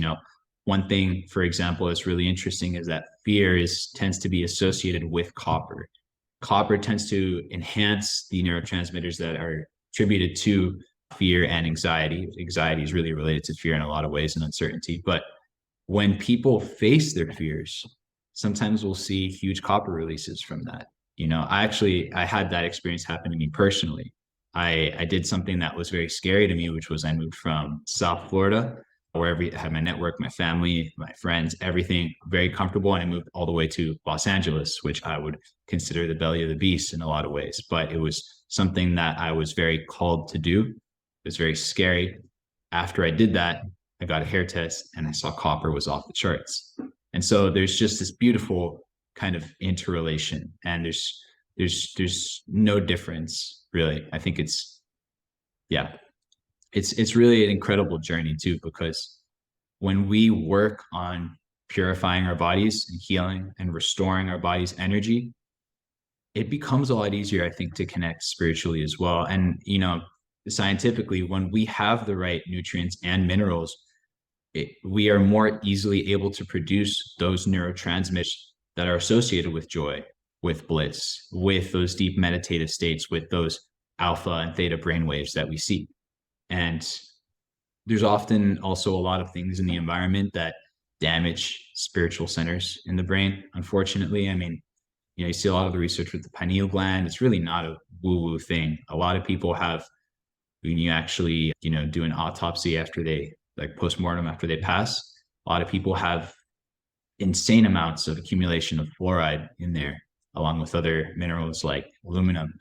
One thing, for example, that's really interesting is that fear tends to be associated with copper. Copper tends to enhance the neurotransmitters that are attributed to fear and anxiety. Anxiety is really related to fear in a lot of ways and uncertainty. But when people face their fears, sometimes we'll see huge copper releases from that. I had that experience happen to me personally. I did something that was very scary to me, which was I moved from South Florida, where I had my network, my family, my friends, everything very comfortable. And I moved all the way to Los Angeles, which I would consider the belly of the beast in a lot of ways. But it was something that I was very called to do. It was very scary. After I did that, I got a hair test and I saw copper was off the charts. And so there's just this beautiful kind of interrelation, and there's no difference really. I think it's really an incredible journey too, because when we work on purifying our bodies and healing and restoring our body's energy, it becomes a lot easier, I think, to connect spiritually as well. And scientifically, when we have the right nutrients and minerals, we are more easily able to produce those neurotransmitters that are associated with joy, with bliss, with those deep meditative states, with those alpha and theta brainwaves that we see. And there's often also a lot of things in the environment that damage spiritual centers in the brain, unfortunately. I mean, you see a lot of the research with the pineal gland. It's really not a woo-woo thing. A lot of people have, when you actually, do an autopsy after they, like postmortem after they pass, a lot of people have insane amounts of accumulation of fluoride in there, along with other minerals like aluminum.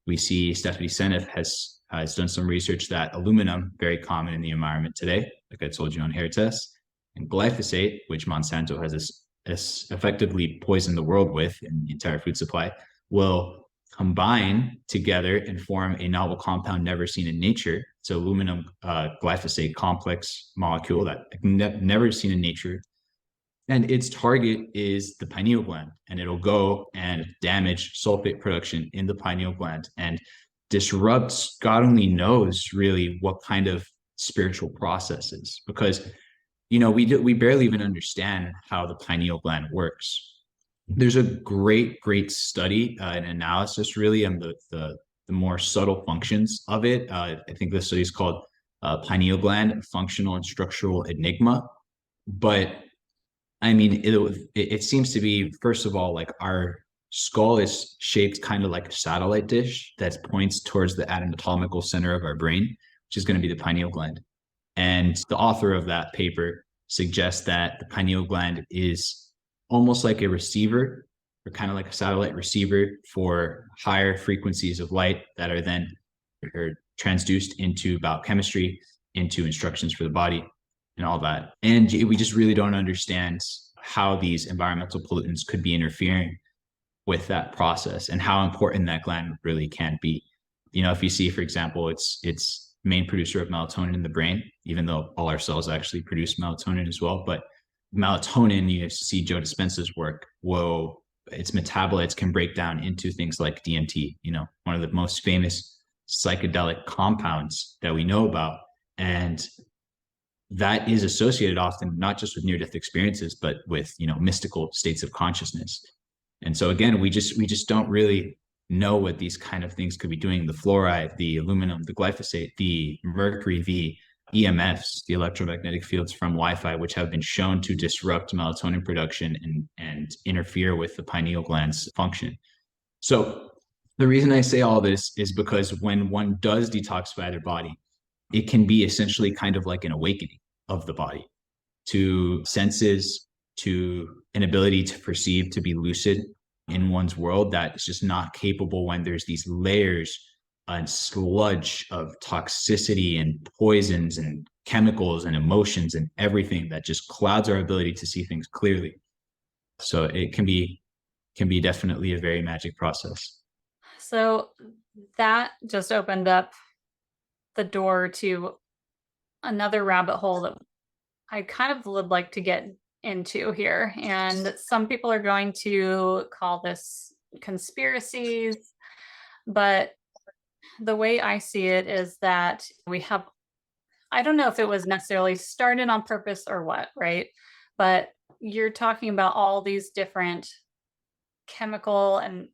We see Stephanie Seneff has done some research that aluminum, very common in the environment today, like I told you on hair tests, and glyphosate, which Monsanto has effectively poisoned the world with in the entire food supply, will combine together and form a novel compound never seen in nature. So aluminum glyphosate complex molecule that never seen in nature. And its target is the pineal gland, and it'll go and damage sulfate production in the pineal gland and disrupts God only knows really what kind of spiritual processes, because we barely even understand how the pineal gland works. There's a great study, an analysis really on the more subtle functions of it. I think the study is called pineal gland functional and structural enigma. But I mean, it seems to be, first of all, like our skull is shaped kind of like a satellite dish that points towards the anatomical center of our brain, which is going to be the pineal gland. And the author of that paper suggests that the pineal gland is almost like a receiver, or kind of like a satellite receiver for higher frequencies of light that are then transduced into biochemistry, into instructions for the body, and all that. And we just really don't understand how these environmental pollutants could be interfering with that process and how important that gland really can be. If you see, for example, it's main producer of melatonin in the brain, even though all our cells actually produce melatonin as well. But melatonin, you see Joe Dispenza's work, its metabolites can break down into things like DMT, one of the most famous psychedelic compounds that we know about. And that is associated often not just with near-death experiences, but with mystical states of consciousness. And so again, we just don't really know what these kind of things could be doing. The fluoride, the aluminum, the glyphosate, the mercury, the EMFs, the electromagnetic fields from Wi-Fi, which have been shown to disrupt melatonin production and interfere with the pineal gland's function. So the reason I say all this is because when one does detoxify their body, it can be essentially kind of like an awakening of the body to senses, to an ability to perceive, to be lucid in one's world that is just not capable when there's these layers and sludge of toxicity and poisons and chemicals and emotions and everything that just clouds our ability to see things clearly. So it can be definitely a very magic process. So that just opened up the door to another rabbit hole that I kind of would like to get into here. And some people are going to call this conspiracies, but the way I see it is that I don't know if it was necessarily started on purpose or what, right? But you're talking about all these different chemical and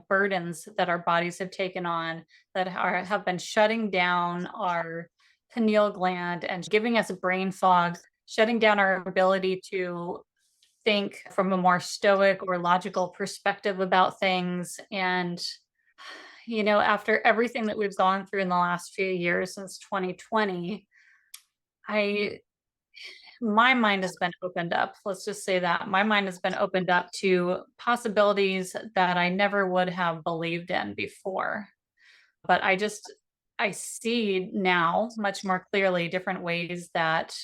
burdens that our bodies have taken on that have been shutting down our pineal gland and giving us a brain fog, shutting down our ability to think from a more stoic or logical perspective about things. And after everything that we've gone through in the last few years since 2020, my mind has been opened up. Let's just say that my mind has been opened up to possibilities that I never would have believed in before. But I see now much more clearly different ways that,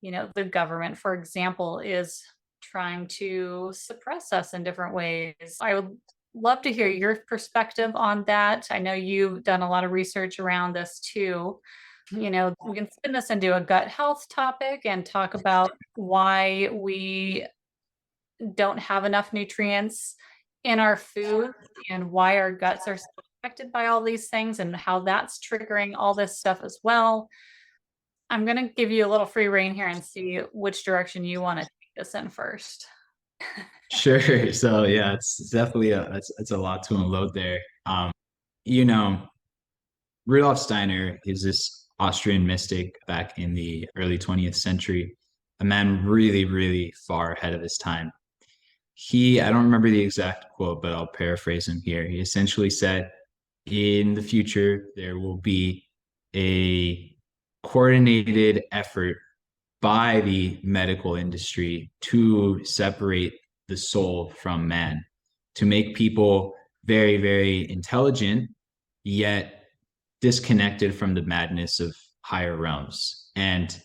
the government, for example, is trying to suppress us in different ways. I would love to hear your perspective on that. I know you've done a lot of research around this too. We can spin this into a gut health topic and talk about why we don't have enough nutrients in our food and why our guts are so affected by all these things and how that's triggering all this stuff as well. I'm going to give you a little free rein here and see which direction you want to take this in first. Sure. So yeah, it's definitely it's a lot to unload there. You know, Rudolf Steiner is this Austrian mystic back in the early 20th century, a man really, really far ahead of his time. I don't remember the exact quote, but I'll paraphrase him here. He essentially said, in the future, there will be a coordinated effort by the medical industry to separate the soul from man, to make people very, very intelligent, yet disconnected from the madness of higher realms. And,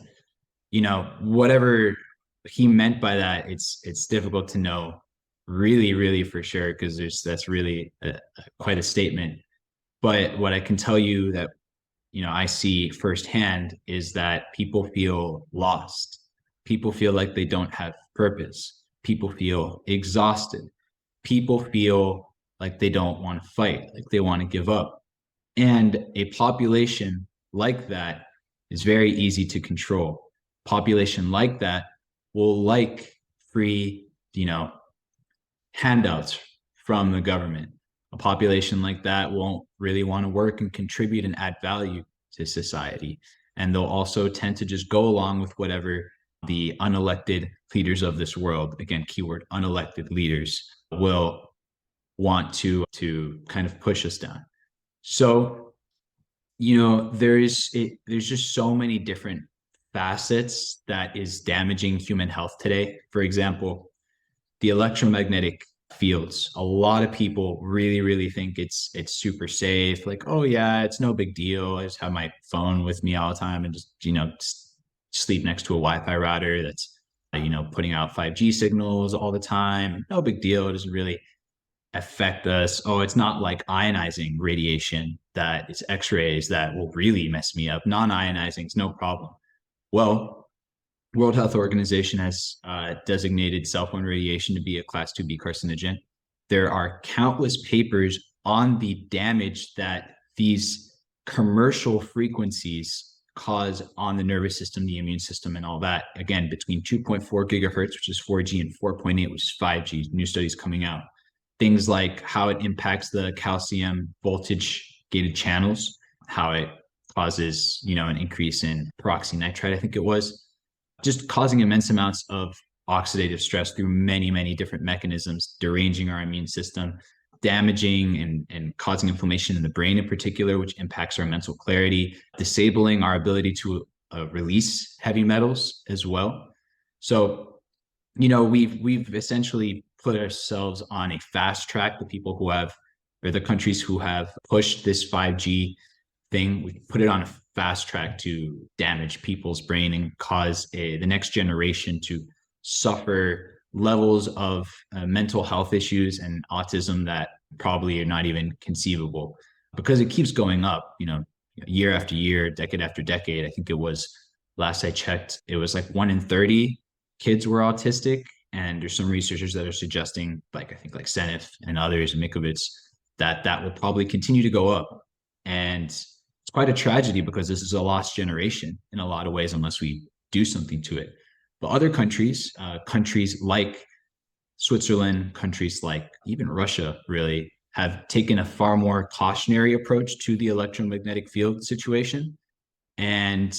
whatever he meant by that, it's difficult to know really, really for sure, because that's really quite a statement. But what I can tell you that I see firsthand is that people feel lost. People feel like they don't have purpose. People feel exhausted. People feel like they don't want to fight, like they want to give up. And a population like that is very easy to control. Population like that will like free, handouts from the government. A population like that won't really want to work and contribute and add value to society. And they'll also tend to just go along with whatever the unelected leaders of this world, again, keyword unelected leaders, will want to kind of push us down. So, there's just so many different facets that is damaging human health today. For example, the electromagnetic fields. A lot of people really, really think it's super safe. Like, oh yeah, it's no big deal. I just have my phone with me all the time and just sleep next to a Wi-Fi router that's putting out 5G signals all the time. No big deal. It doesn't really affect us. Oh, it's not like ionizing radiation that it's X-rays that will really mess me up. Non-ionizing is no problem. Well, World Health Organization has designated cell phone radiation to be a class 2B carcinogen. There are countless papers on the damage that these commercial frequencies cause on the nervous system, the immune system, and all that. Again, between 2.4 gigahertz, which is 4G, and 4.8, which is 5G. New studies coming out. Things like how it impacts the calcium voltage gated channels, how it causes, an increase in peroxynitrite, I think it was, just causing immense amounts of oxidative stress through many, many different mechanisms, deranging our immune system, damaging and causing inflammation in the brain in particular, which impacts our mental clarity, disabling our ability to release heavy metals as well. So, we've essentially put ourselves on a fast track. The people who have, or the countries who have pushed this 5G thing, we put it on a fast track to damage people's brain and cause the next generation to suffer levels of mental health issues and autism that probably are not even conceivable, because it keeps going up, year after year, decade after decade. I think it was, last I checked, it was like 1 in 30 kids were autistic. And there's some researchers that are suggesting, like I think like Senef and others, Mikovits, that will probably continue to go up. And it's quite a tragedy because this is a lost generation in a lot of ways unless we do something to it. But other countries, countries like Switzerland, countries like even Russia, really have taken a far more cautionary approach to the electromagnetic field situation. And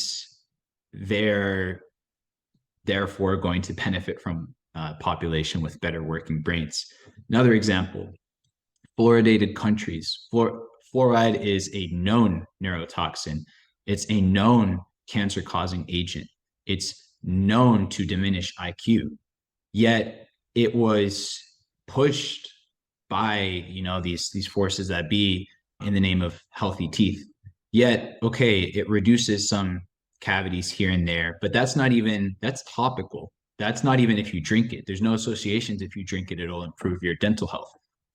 they're therefore going to benefit from population with better working brains. Another example, fluoridated countries. Fluoride is a known neurotoxin. It's a known cancer-causing agent. It's known to diminish IQ. Yet it was pushed by these forces that be in the name of healthy teeth. Yet, okay, it reduces some cavities here and there, but that's topical. That's not even if you drink it. There's no associations. If you drink it, it'll improve your dental health.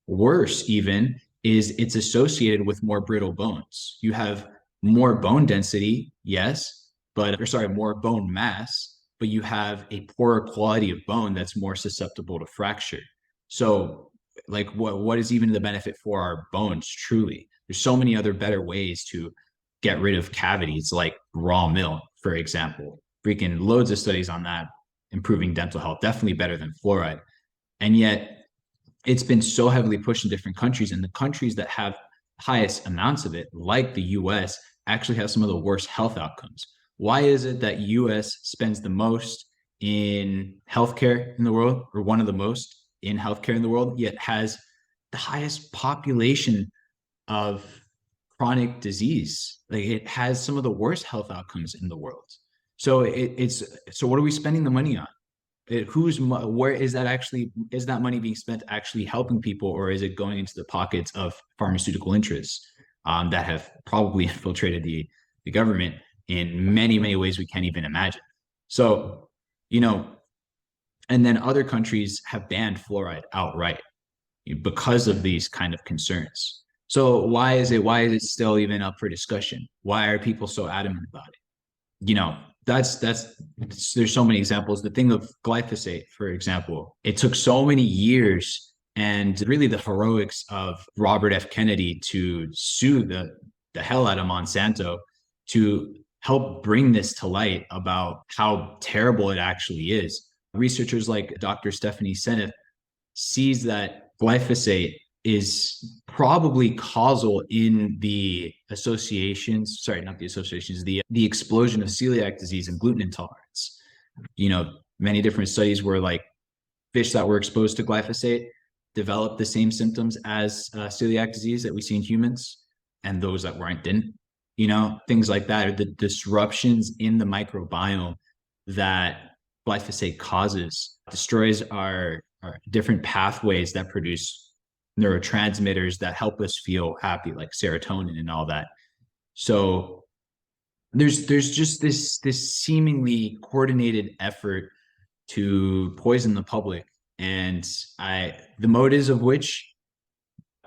Worse even is it's associated with more brittle bones. You have more bone density, yes, more bone mass, but you have a poorer quality of bone that's more susceptible to fracture. So like what is even the benefit for our bones truly? There's so many other better ways to get rid of cavities, like raw milk, for example. Freaking loads of studies on that, improving dental health, definitely better than fluoride. And yet it's been so heavily pushed in different countries, and the countries that have highest amounts of it, like the US, actually have some of the worst health outcomes. Why is it that US spends the most in healthcare in the world, or one of the most in healthcare in the world, yet has the highest population of chronic disease? Like, it has some of the worst health outcomes in the world. So so what are we spending the money on? Where is that money being spent actually helping people, or is it going into the pockets of pharmaceutical interests that have probably infiltrated the government in many, many ways we can't even imagine? So, and then other countries have banned fluoride outright because of these kind of concerns. So why is it still even up for discussion? Why are people so adamant about it? There's so many examples. The thing of glyphosate, for example, it took so many years and really the heroics of Robert F. Kennedy to sue the the hell out of Monsanto to help bring this to light about how terrible it actually is. Researchers like Dr. Stephanie Seneff sees that glyphosate is probably causal in the associations, sorry, not the associations, the explosion of celiac disease and gluten intolerance. Many different studies where like fish that were exposed to glyphosate developed the same symptoms as celiac disease that we see in humans, and those that weren't didn't. Things like that, or the disruptions in the microbiome that glyphosate causes, destroys our different pathways that produce neurotransmitters that help us feel happy, like serotonin and all that. So there's just this seemingly coordinated effort to poison the public, and the motives of which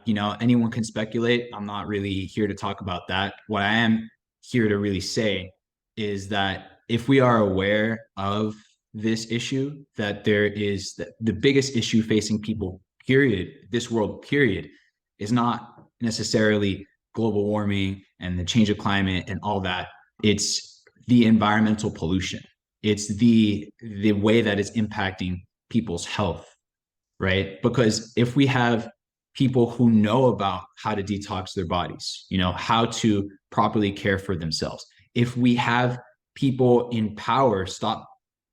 anyone can speculate. I'm not really here to talk about that. What I am here to really say is that if we are aware of this issue, that there is the biggest issue facing people, period, this world, period, is not necessarily global warming and the change of climate and all that. It's the environmental pollution. It's the way that it's impacting people's health, right? Because if we have people who know about how to detox their bodies, how to properly care for themselves, if we have people in power stop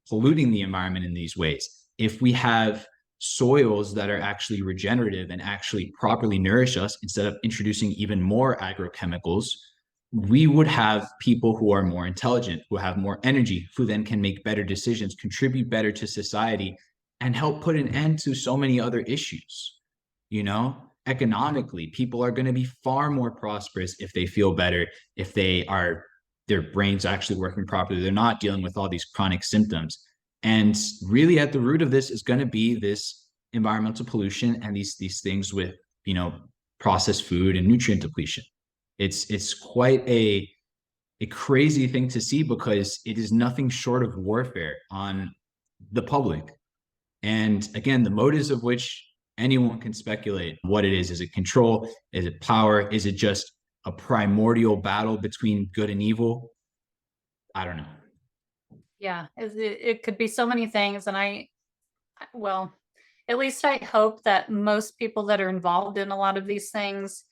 polluting the environment in these ways, if we have soils that are actually regenerative and actually properly nourish us instead of introducing even more agrochemicals, we would have people who are more intelligent, who have more energy, who then can make better decisions, contribute better to society, and help put an end to so many other issues. Economically, people are going to be far more prosperous if they feel better, if their brains actually working properly. They're not dealing with all these chronic symptoms. And really at the root of this is going to be this environmental pollution and these things with, processed food and nutrient depletion. It's quite a crazy thing to see, because it is nothing short of warfare on the public. And again, the motives of which anyone can speculate what it is. Is it control? Is it power? Is it just a primordial battle between good and evil? I don't know. Yeah, it could be so many things. And well, at least I hope that most people that are involved in a lot of these things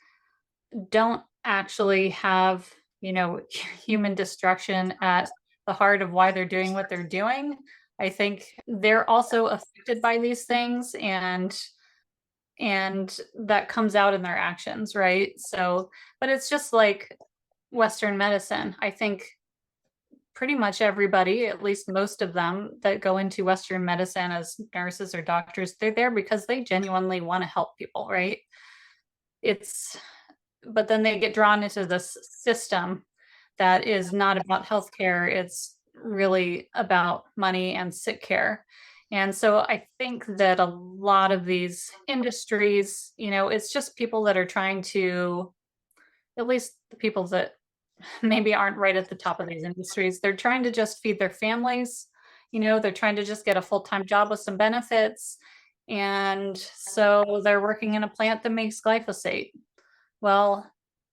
don't actually have, human destruction at the heart of why they're doing what they're doing. I think they're also affected by these things, and that comes out in their actions, right? So, but it's just like Western medicine. I think pretty much everybody, at least most of them that go into Western medicine as nurses or doctors, they're there because they genuinely want to help people, right? It's But then they get drawn into this system that is not about healthcare. It's really about money and sick care. And so I think that a lot of these industries, it's just people that are trying to, at least the people that maybe aren't right at the top of these industries, they're trying to just feed their families. They're trying to just get a full-time job with some benefits. And so they're working in a plant that makes glyphosate. Well,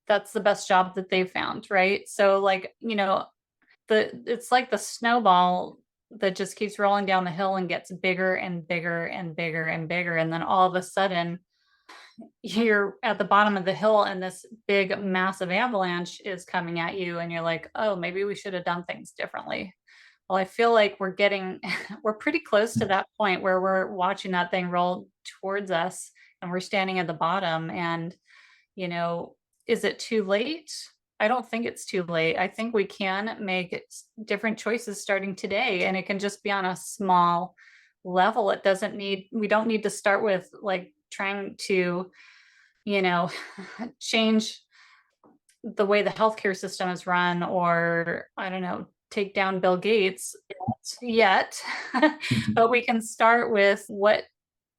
that's the best job that they've found, right? So like, it's like the snowball that just keeps rolling down the hill and gets bigger and bigger and bigger and bigger. And then all of a sudden you're at the bottom of the hill and this big massive avalanche is coming at you and you're like, oh, maybe we should have done things differently. Well, I feel like we're getting we're pretty close to that point where we're watching that thing roll towards us and we're standing at the bottom. And you know, is it too late? I don't think it's too late. I think we can make different choices starting today, and it can just be on a small level. We don't need to start with like trying to, you know, change the way the healthcare system is run, or I don't know, take down Bill Gates yet. But we can start with what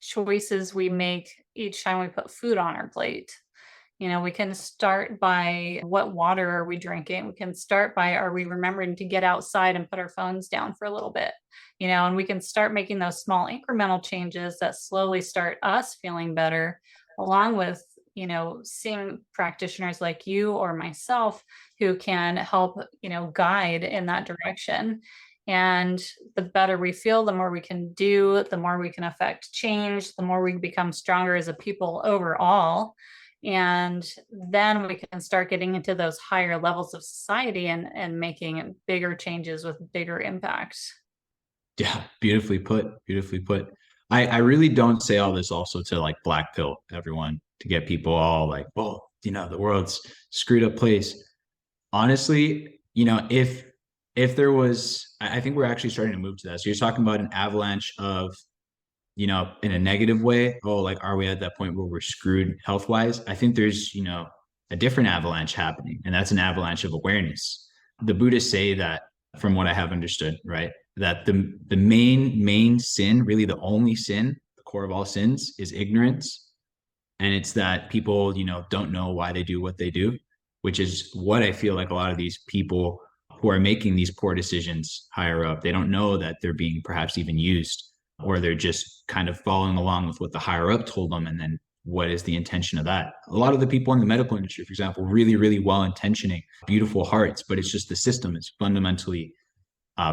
choices we make each time we put food on our plate. We can start by what water are we drinking? We can start by, are we remembering to get outside and put our phones down for a little bit? And we can start making those small incremental changes that slowly start us feeling better, along with seeing practitioners like you or myself who can help, guide in that direction. And the better we feel, the more we can do, the more we can affect change, the more we become stronger as a people overall. And then we can start getting into those higher levels of society and making bigger changes with bigger impacts. Yeah, beautifully put. Beautifully put. I really don't say all this also to like black pill everyone to get people all like, oh, the world's screwed up place. Honestly, if there was, I think we're actually starting to move to that. So you're talking about an avalanche of, in a negative way. Oh, like, are we at that point where we're screwed health wise? I think there's, a different avalanche happening, and that's an avalanche of awareness. The Buddhists say that, from what I have understood, right, that the main sin, really the only sin, the core of all sins, is ignorance. And it's that people, don't know why they do what they do, which is what I feel like a lot of these people who are making these poor decisions higher up, they don't know that they're being perhaps even used, or they're just kind of following along with what the higher up told them. And then what is the intention of that? A lot of the people in the medical industry, for example, really, really well intentioning, beautiful hearts, but it's just the system is fundamentally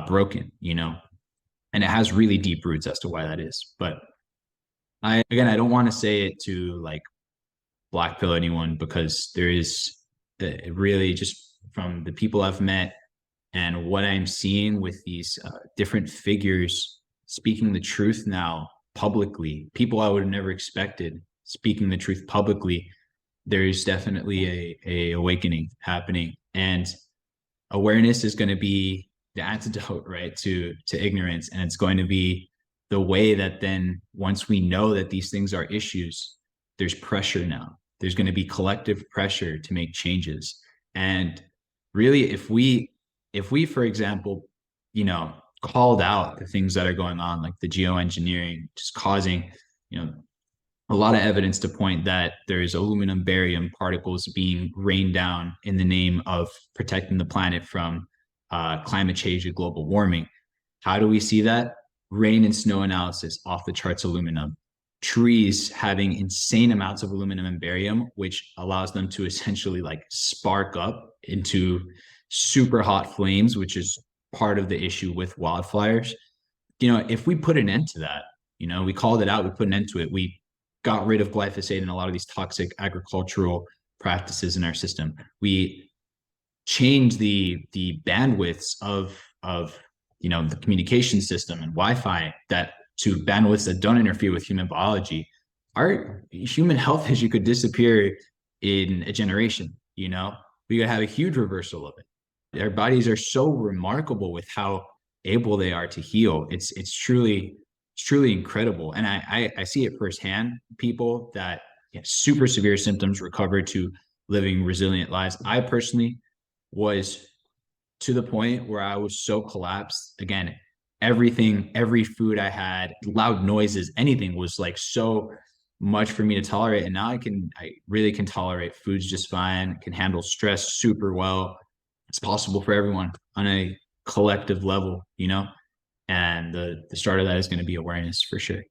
broken, and it has really deep roots as to why that is. But I don't want to say it to like black pill anyone, because there is really, just from the people I've met and what I'm seeing with these different figures speaking the truth now publicly, people I would have never expected speaking the truth publicly, there's definitely a awakening happening. And awareness is going to be the antidote, right, to ignorance. And it's going to be the way that then, once we know that these things are issues, there's pressure now. There's going to be collective pressure to make changes. And really, if we, for example, called out the things that are going on, like the geoengineering, just causing, a lot of evidence to point that there's aluminum barium particles being rained down in the name of protecting the planet from climate change and global warming. How do we see that? Rain and snow analysis, off the charts aluminum. Trees having insane amounts of aluminum and barium, which allows them to essentially like spark up into super hot flames, which is part of the issue with wildfires. If we put an end to that, we called it out, we put an end to it, we got rid of glyphosate and a lot of these toxic agricultural practices in our system. We changed the bandwidths of the communication system and Wi-Fi that to bandwidths that don't interfere with human biology. Our human health issue could disappear in a generation. We could have a huge reversal of it. Our bodies are so remarkable with how able they are to heal. It's truly incredible. And I see it firsthand. People that have super severe symptoms recover to living resilient lives. I personally was to the point where I was so collapsed. Again, everything, every food I had, loud noises, anything was like so much for me to tolerate. And now I really can tolerate foods just fine, can handle stress super well. It's possible for everyone on a collective level, and the start of that is going to be awareness for sure.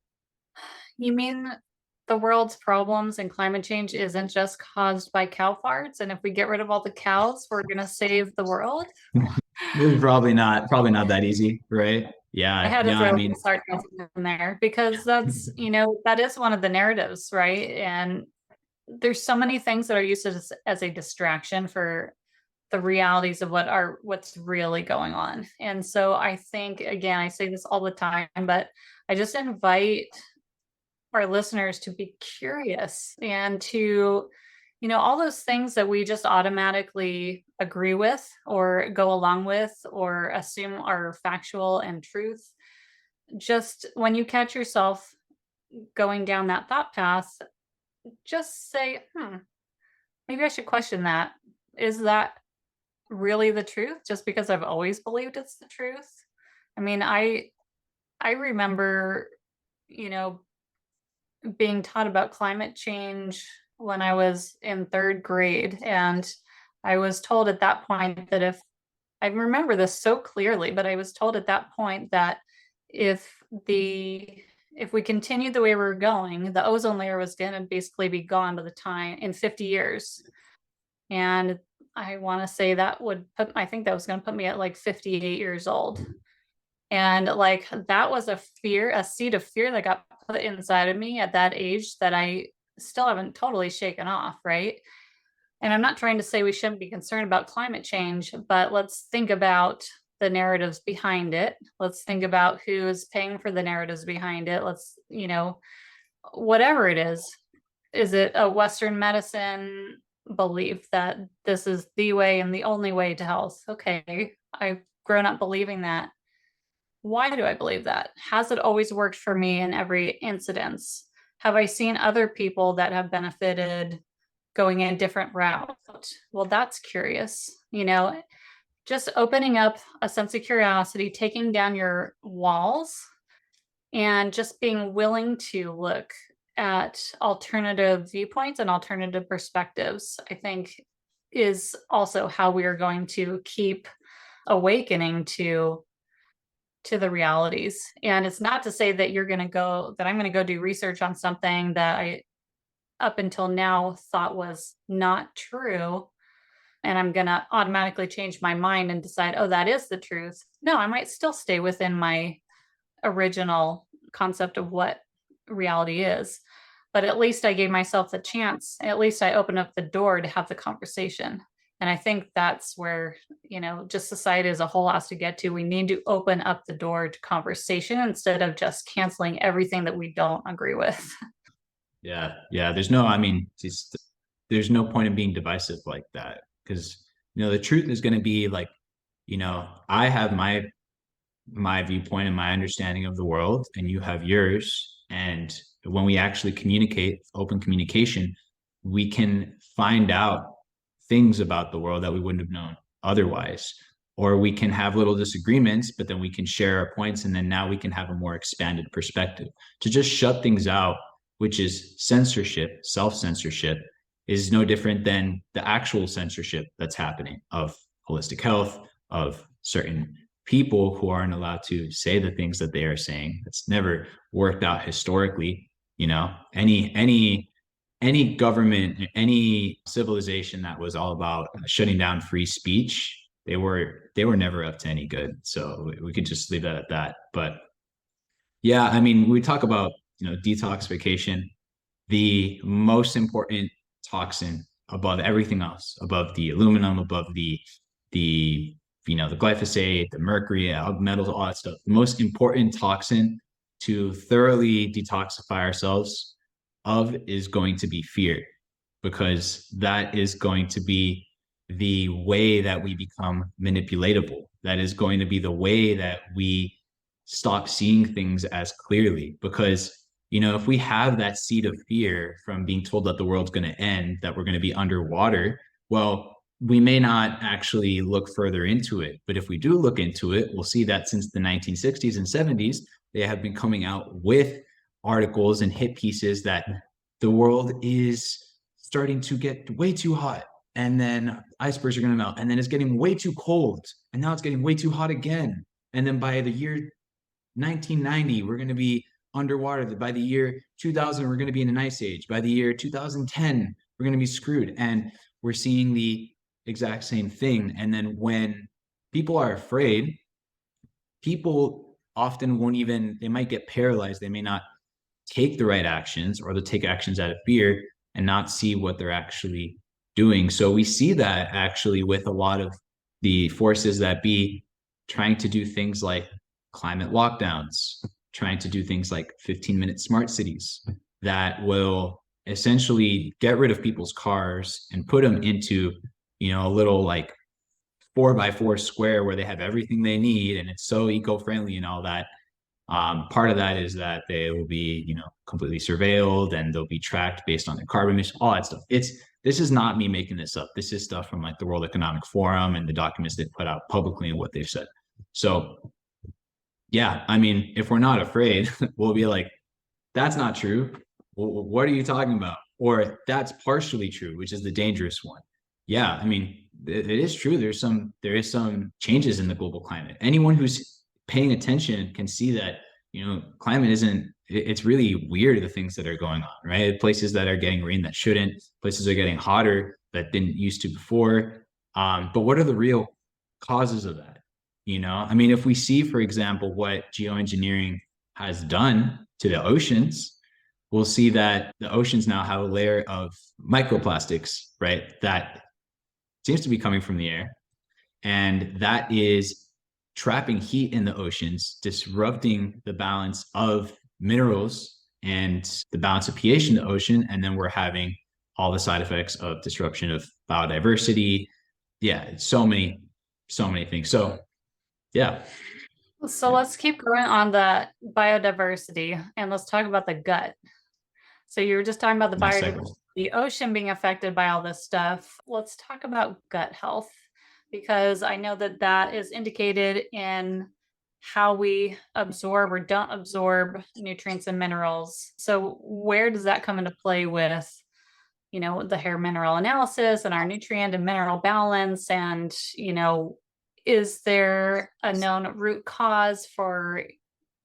You mean the world's problems and climate change isn't just caused by cow farts? And if we get rid of all the cows, we're going to save the world? Probably not that easy, right? I Yeah, had to yeah. I throw mean, some sarcasm in there because that's, that is one of the narratives, right? And there's so many things that are used as a distraction for the realities of what's really going on. And so I think, again, I say this all the time, but I just invite our listeners to be curious and to, all those things that we just automatically agree with or go along with or assume are factual and truth. Just when you catch yourself going down that thought path, just say, maybe I should question that. Is that really the truth just because I've always believed it's the truth? I mean, I remember, you know, being taught about climate change when I was in third grade. And I was told at that point that if I remember this so clearly, but I was told at that point that if the if we continued the way we were going, the ozone layer was going to basically be gone by the time in 50 years. And I want to say that would put, I think that was going to put me at like 58 years old. And like that was a fear, a seed of fear that got put inside of me at that age that I still haven't totally shaken off, right? And I'm not trying to say we shouldn't be concerned about climate change, but let's think about the narratives behind it. Let's think about who is paying for the narratives behind it. Let's, whatever it is it a Western medicine belief that this is the way and the only way to health? Okay, I've grown up believing that. Why do I believe that? Has it always worked for me in every incidence? Have I seen other people that have benefited going in a different route? Well, that's curious, just opening up a sense of curiosity, taking down your walls, and just being willing to look at alternative viewpoints and alternative perspectives, I think is also how we are going to keep awakening to the realities. And it's not to say that I'm going to go do research on something that I up until now thought was not true, and I'm going to automatically change my mind and decide, oh, that is the truth. No, I might still stay within my original concept of what reality is. But at least I gave myself the chance. At least I opened up the door to have the conversation. And I think that's where, just society as a whole has to get to. We need to open up the door to conversation instead of just canceling everything that we don't agree with. Yeah. Yeah. There's no point in being divisive like that, because, the truth is going to be like, I have my viewpoint and my understanding of the world, and you have yours. And when we actually communicate, open communication, we can find out things about the world that we wouldn't have known otherwise. Or we can have little disagreements, but then we can share our points, and then now we can have a more expanded perspective. To just shut things out, which is censorship, self-censorship, is no different than the actual censorship that's happening of holistic health, of certain people who aren't allowed to say the things that they are saying. It's never worked out historically. Any government, any civilization that was all about shutting down free speech, they were never up to any good. So we could just leave that at that. But yeah, we talk about detoxification. The most important toxin above everything else, above the aluminum, above the glyphosate, the mercury, metals, all that stuff. The most important toxin to thoroughly detoxify ourselves of is going to be fear, because that is going to be the way that we become manipulatable. That is going to be the way that we stop seeing things as clearly. Because, if we have that seed of fear from being told that the world's going to end, that we're going to be underwater, well, we may not actually look further into it. But if we do look into it, we'll see that since the 1960s and 70s, they have been coming out with articles and hit pieces that the world is starting to get way too hot, and then icebergs are going to melt, and then it's getting way too cold, and now it's getting way too hot again. And then by the year 1990, we're going to be underwater. By the year 2000, we're going to be in an ice age. By the year 2010, we're going to be screwed. And we're seeing the exact same thing. And then when people are afraid, people often they might get paralyzed. They may not take the right actions, or they'll take actions out of fear and not see what they're actually doing. So we see that actually with a lot of the forces that be trying to do things like climate lockdowns, trying to do things like 15-minute smart cities that will essentially get rid of people's cars and put them into, a little like 4x4 square where they have everything they need and it's so eco-friendly and all that. Part of that is that they will be, completely surveilled, and they'll be tracked based on their carbon emissions, all that stuff. This is not me making this up. This is stuff from like the World Economic Forum and the documents they put out publicly and what they've said. So yeah, if we're not afraid, we'll be like, that's not true. Well, what are you talking about? Or that's partially true, which is the dangerous one. Yeah, it is true. There is some changes in the global climate. Anyone who's paying attention can see that, climate isn't it's really weird the things that are going on, right? Places that are getting rain that shouldn't, places are getting hotter that didn't used to before. But what are the real causes of that? I mean, if we see, for example, what geoengineering has done to the oceans, we'll see that the oceans now have a layer of microplastics, right? That seems to be coming from the air. And that is trapping heat in the oceans, disrupting the balance of minerals and the balance of pH in the ocean. And then we're having all the side effects of disruption of biodiversity. Yeah, so many things. So yeah. So Yeah. let's keep going on the biodiversity and let's talk about the gut. So you were just talking about the Nice segue. biodiversity, the ocean being affected by all this stuff. Let's talk about gut health because I know that that is indicated in how we absorb or don't absorb nutrients and minerals. So where does that come into play with, the hair mineral analysis and our nutrient and mineral balance? And, is there a known root cause for,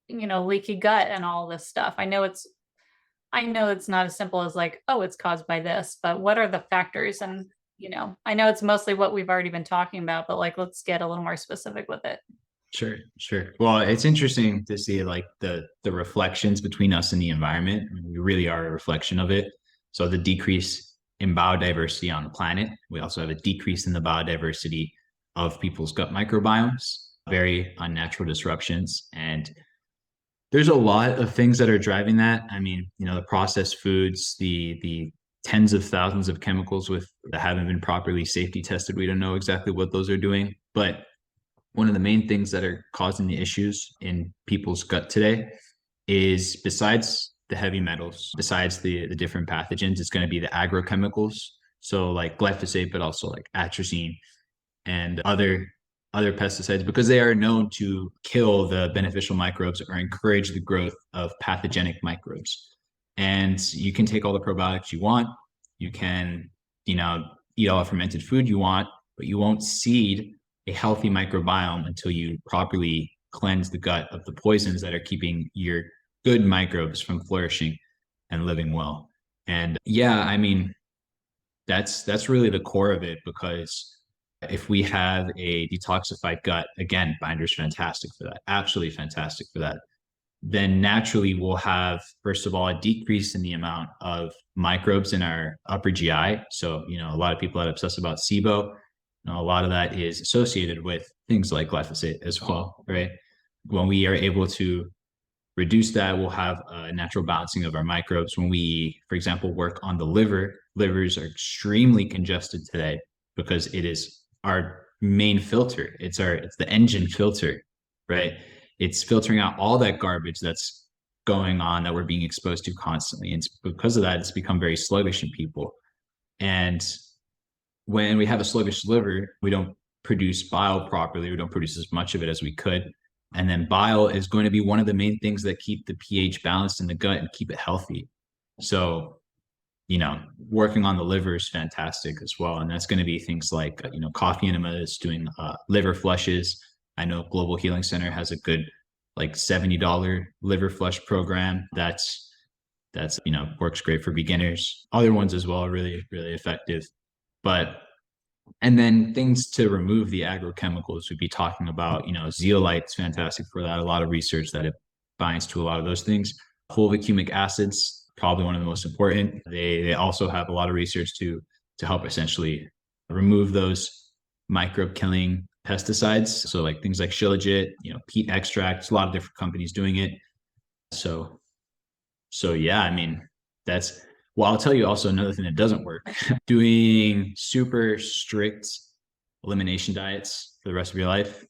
leaky gut and all this stuff? I know it's not as simple as like, oh, it's caused by this, but what are the factors? And, I know it's mostly what we've already been talking about, but like, let's get a little more specific with it. Sure, sure. Well, it's interesting to see like the reflections between us and the environment. I mean, we really are a reflection of it. So the decrease in biodiversity on the planet, we also have a decrease in the biodiversity of people's gut microbiomes, very unnatural disruptions. And there's a lot of things that are driving that. I mean, the processed foods, the tens of thousands of chemicals that haven't been properly safety tested. We don't know exactly what those are doing, but one of the main things that are causing the issues in people's gut today is, besides the heavy metals, besides the different pathogens, it's going to be the agrochemicals. So like glyphosate, but also like atrazine and other pesticides, because they are known to kill the beneficial microbes or encourage the growth of pathogenic microbes. And you can take all the probiotics you want. You can, eat all the fermented food you want, but you won't seed a healthy microbiome until you properly cleanse the gut of the poisons that are keeping your good microbes from flourishing and living well. And yeah, I mean, that's really the core of it, because if we have a detoxified gut, again, binder's fantastic for that, absolutely fantastic for that, then naturally we'll have, first of all, a decrease in the amount of microbes in our upper GI. So, a lot of people that obsess about SIBO, a lot of that is associated with things like glyphosate as well, right? When we are able to reduce that, we'll have a natural balancing of our microbes. When we, for example, work on the liver, livers are extremely congested today because it is our main filter. It's the engine filter, right? It's filtering out all that garbage that's going on that we're being exposed to constantly. And because of that, it's become very sluggish in people. And when we have a sluggish liver, we don't produce bile properly. We don't produce as much of it as we could. And then bile is going to be one of the main things that keep the pH balanced in the gut and keep it healthy. So, working on the liver is fantastic as well. And that's going to be things like, coffee enemas, doing liver flushes. I know Global Healing Center has a good like $70 liver flush program. That's works great for beginners. Other ones as well are really, really effective. And then things to remove the agrochemicals, we'd be talking about, zeolite's fantastic for that. A lot of research that it binds to a lot of those things. Fulvic acids, probably one of the most important. They also have a lot of research to help essentially remove those microbe killing pesticides. So like things like shilajit, peat extracts, a lot of different companies doing it. So yeah, I mean, I'll tell you also another thing that doesn't work. Doing super strict elimination diets for the rest of your life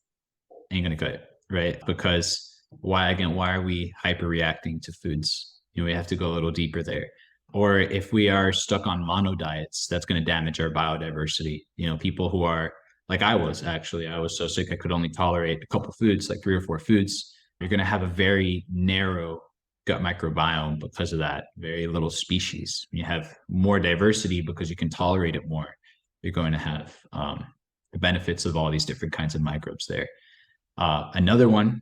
ain't gonna cut it, right? Because why are we hyper reacting to foods? We have to go a little deeper there. Or if we are stuck on mono diets, that's going to damage our biodiversity. People who are like I was so sick I could only tolerate a couple foods, like 3 or 4 foods. You're going to have a very narrow gut microbiome because of that. Very little species. You have more diversity because you can tolerate it more. You're going to have the benefits of all these different kinds of microbes there. Another one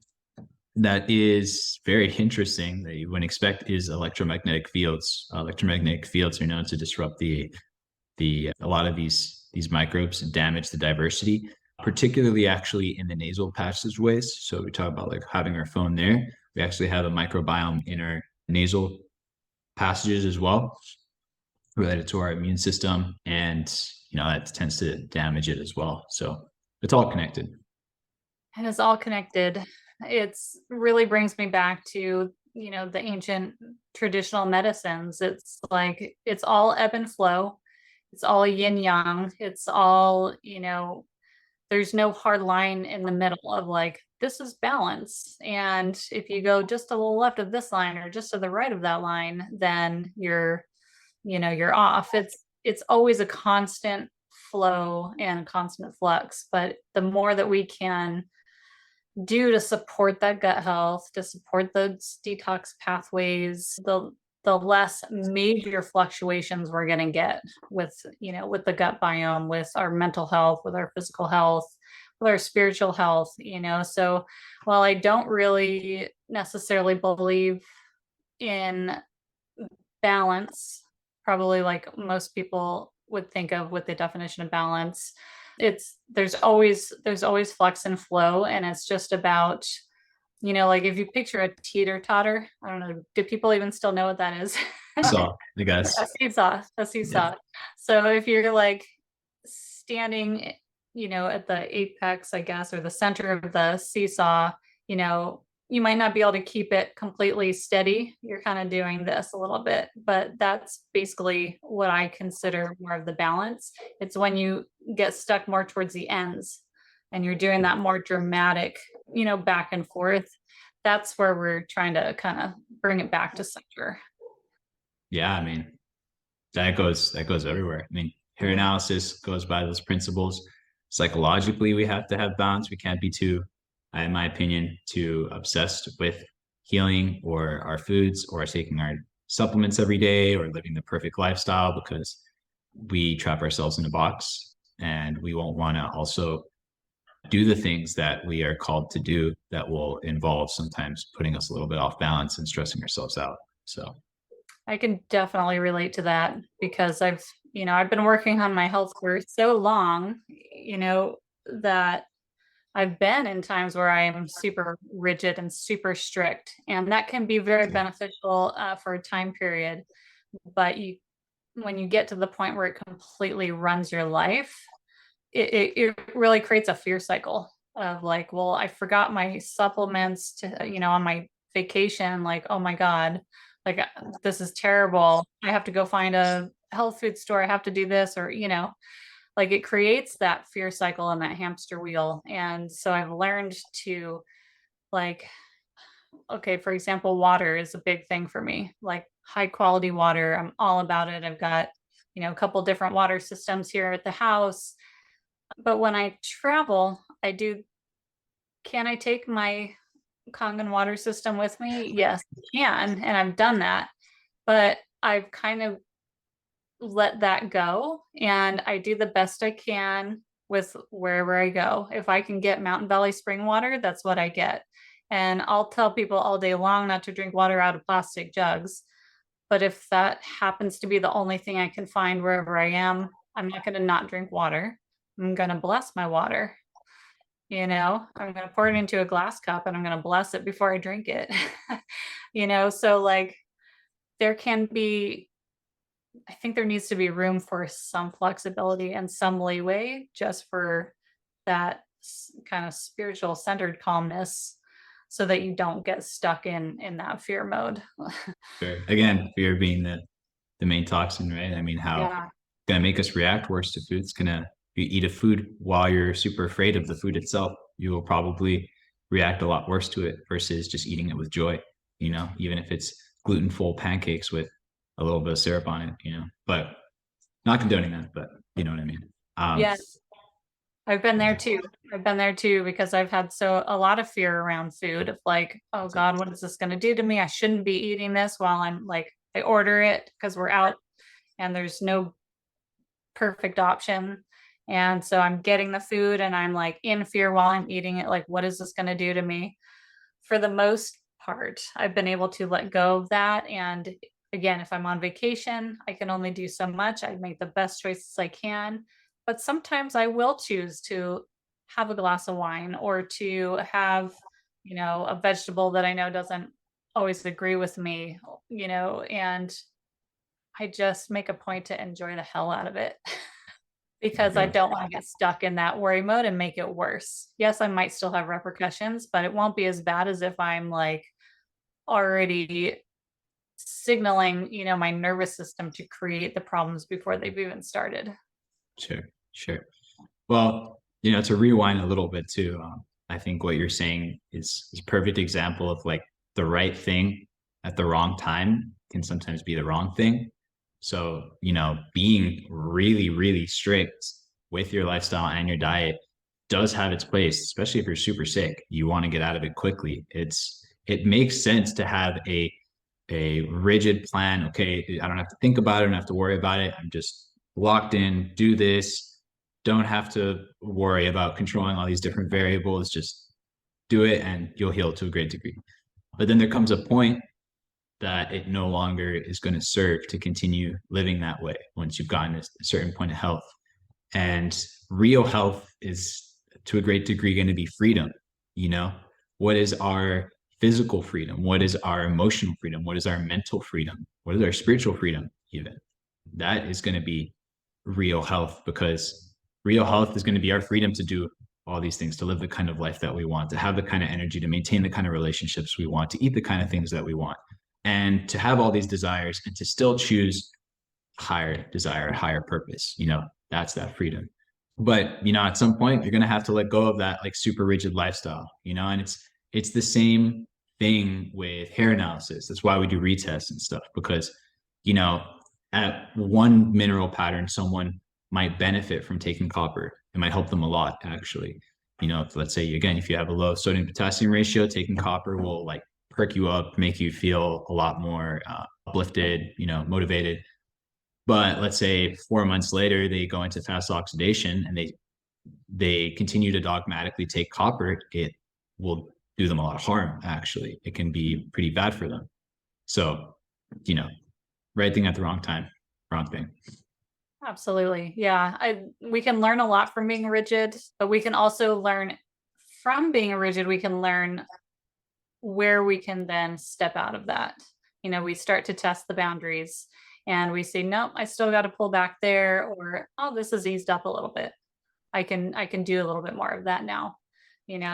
that is very interesting that you wouldn't expect is electromagnetic fields. Electromagnetic fields are known to disrupt the a lot of these microbes and damage the diversity, particularly actually in the nasal passageways. So we talk about like having our phone there. We actually have a microbiome in our nasal passages as well, related to our immune system, and that tends to damage it as well. So it's all connected. And it's all connected. It's really brings me back to, the ancient traditional medicines. It's like it's all ebb and flow. It's all yin yang. It's all, there's no hard line in the middle of like this is balance. And if you go just to the left of this line or just to the right of that line, then you're off. It's always a constant flow and a constant flux. But the more that we can do to support that gut health, to support those detox pathways, the less major fluctuations we're going to get with, with the gut biome, with our mental health, with our physical health, with our spiritual health. So while I don't really necessarily believe in balance, probably like most people would think of with the definition of balance, there's always flux and flow, and it's just about, like if you picture a teeter totter. I don't know, do people even still know what that is? So I A guess, seesaw, a yeah, seesaw. So if you're like standing, at the apex, I guess, or the center of the seesaw, you might not be able to keep it completely steady. You're kind of doing this a little bit, but that's basically what I consider more of the balance. It's when you get stuck more towards the ends and you're doing that more dramatic, back and forth. That's where we're trying to kind of bring it back to center. yeah. I mean, that goes everywhere. I mean, hair analysis goes by those principles. Psychologically, we have to have balance. We can't be too, in my opinion, too obsessed with healing or our foods or taking our supplements every day or living the perfect lifestyle, because we trap ourselves in a box, and we won't want to also do the things that we are called to do that will involve sometimes putting us a little bit off balance and stressing ourselves out. So I can definitely relate to that because I've been working on my health for so long, that I've been in times where I am super rigid and super strict, and that can be very beneficial for a time period. But when you get to the point where it completely runs your life, it really creates a fear cycle of like, well, I forgot my supplements on my vacation. Like, oh my God, like this is terrible. I have to go find a health food store. I have to do this, or, like it creates that fear cycle and that hamster wheel. And so I've learned to like, okay, for example, water is a big thing for me, like high quality water. I'm all about it. I've got, a couple different water systems here at the house. But when I travel, can I take my Kangen water system with me? Yes, I can. And I've done that. But I've kind of let that go, and I do the best I can with wherever I go. If I can get Mountain Valley spring water, that's what I get. And I'll tell people all day long not to drink water out of plastic jugs. But if that happens to be the only thing I can find wherever I am, I'm not going to not drink water. I'm going to bless my water. I'm going to pour it into a glass cup and I'm going to bless it before I drink it. So like there can be, I think there needs to be room for some flexibility and some leeway just for that kind of spiritual centered calmness so that you don't get stuck in that fear mode. sure. Again, fear being the main toxin, right? I mean, how Yeah. gonna make us react worse to food. It's gonna, you eat a food while you're super afraid of the food itself, you will probably react a lot worse to it versus just eating it with joy, even if it's gluten-full pancakes with a little bit of syrup on it, but not condoning that, but you know what I mean. Yeah. I've been there too. I've been there too because I've had a lot of fear around food of like, oh God, what is this going to do to me? I shouldn't be eating this while I'm like, I order it because we're out and there's no perfect option. And so I'm getting the food and I'm like in fear while I'm eating it. Like, what is this going to do to me? for the most part, I've been able to let go of that. And again, if I'm on vacation, I can only do so much. I make the best choices I can. But sometimes I will choose to have a glass of wine or to have, a vegetable that I know doesn't always agree with me, and I just make a point to enjoy the hell out of it because I Yeah. don't want to get stuck in that worry mode and make it worse. Yes, I might still have repercussions, but it won't be as bad as if I'm like already signaling, my nervous system to create the problems before they've even started. Sure, sure. Well, to rewind a little bit too, I think what you're saying is a perfect example of like the right thing at the wrong time can sometimes be the wrong thing. So, being really, really strict with your lifestyle and your diet does have its place, especially if you're super sick. You want to get out of it quickly. It makes sense to have a rigid plan. Okay, I don't have to think about it, I don't have to worry about it. I'm just locked in, do this, don't have to worry about controlling all these different variables. Just do it and you'll heal to a great degree. But then there comes a point that it no longer is going to serve to continue living that way once you've gotten a certain point of health. And real health is to a great degree going to be freedom. You know, what is our physical freedom? What is our emotional freedom? What is our mental freedom? What is our spiritual freedom? Even that is going to be real health, because real health is going to be our freedom to do all these things, to live the kind of life that we want, to have the kind of energy, to maintain the kind of relationships we want, to eat the kind of things that we want, and to have all these desires and to still choose higher desire, higher purpose. That's that freedom. But at some point you're going to have to let go of that like super rigid lifestyle, and it's the same thing with hair analysis. That's why we do retests and stuff, because you know at one mineral pattern someone might benefit from taking copper. It might help them a lot, actually. If, let's say, again, if you have a low sodium potassium ratio, taking copper will like perk you up, make you feel a lot more uplifted, motivated. But let's say 4 months later, they go into fast oxidation and they continue to dogmatically take copper. It will do them a lot of harm, actually. It can be pretty bad for them. So, right thing at the wrong time, wrong thing. Absolutely. Yeah. We can learn a lot from being rigid, but we can also learn from being rigid, we can learn where we can then step out of that. We start to test the boundaries and we say, nope, I still got to pull back there, or oh, this has eased up a little bit. I can do a little bit more of that now.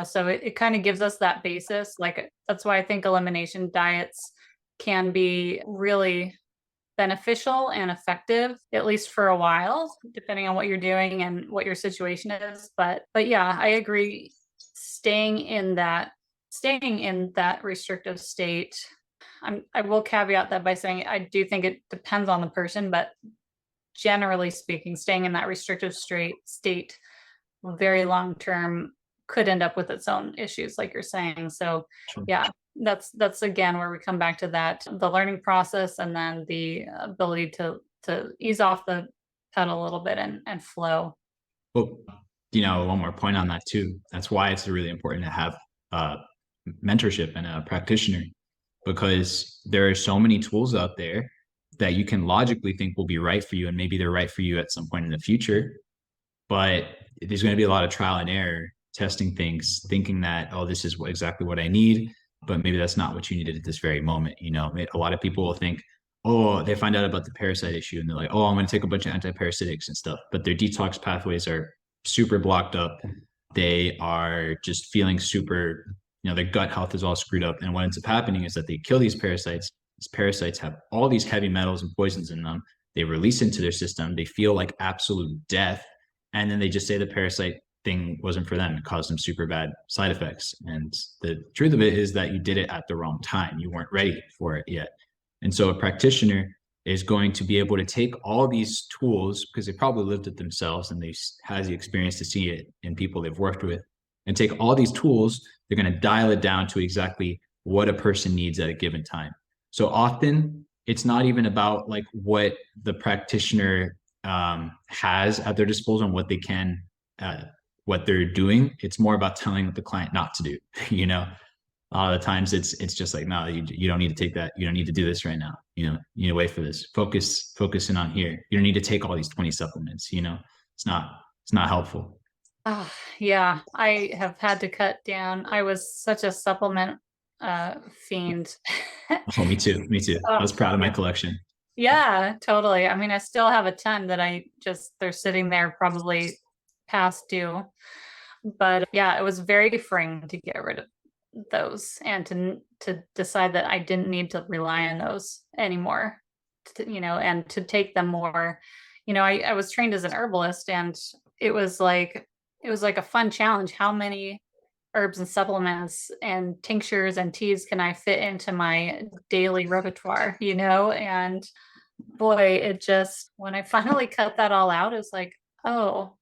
So it kind of gives us that basis. Like that's why I think elimination diets can be really beneficial and effective, at least for a while, depending on what you're doing and what your situation is. But yeah, I agree. Staying in that restrictive state. I will caveat that by saying I do think it depends on the person, but generally speaking, staying in that restrictive state very long term could end up with its own issues, like you're saying. So Sure. yeah, that's again where we come back to that, the learning process and then the ability to ease off the pedal a little bit and flow. Well, one more point on that too. That's why it's really important to have mentorship and a practitioner, because there are so many tools out there that you can logically think will be right for you, and maybe they're right for you at some point in the future. But there's going to be a lot of trial and error, testing things, thinking that, oh, this is exactly what I need, but maybe that's not what you needed at this very moment. A lot of people will think, oh, they find out about the parasite issue and they're like, oh, I'm going to take a bunch of antiparasitics and stuff, but their detox pathways are super blocked up. They are just feeling super, their gut health is all screwed up. And what ends up happening is that they kill these parasites. These parasites have all these heavy metals and poisons in them. They release into their system. They feel like absolute death. And then they just say the parasite thing wasn't for them. It caused them super bad side effects. And the truth of it is that you did it at the wrong time. You weren't ready for it yet. And so a practitioner is going to be able to take all these tools, because they probably lived it themselves and they had the experience to see it in people they've worked with, and take all these tools. They're going to dial it down to exactly what a person needs at a given time. So often it's not even about like what the practitioner has at their disposal and what they can, what they're doing. It's more about telling the client not to do, A lot of the times it's just like, no, you don't need to take that. You don't need to do this right now. You need to wait for this. Focus in on here. You don't need to take all these 20 supplements. It's not it's not helpful. Oh, yeah, I have had to cut down. I was such a supplement fiend. Oh, me too. Me too. I Oh, was proud of my yeah. collection. Yeah, totally. I mean, I still have a ton that they're sitting there probably past due. But yeah, it was very freeing to get rid of those and to decide that I didn't need to rely on those anymore, and to take them more. I was trained as an herbalist, and it was like it was like a fun challenge. How many herbs and supplements and tinctures and teas can I fit into my daily repertoire, And boy, it just when I finally cut that all out, it was like, oh,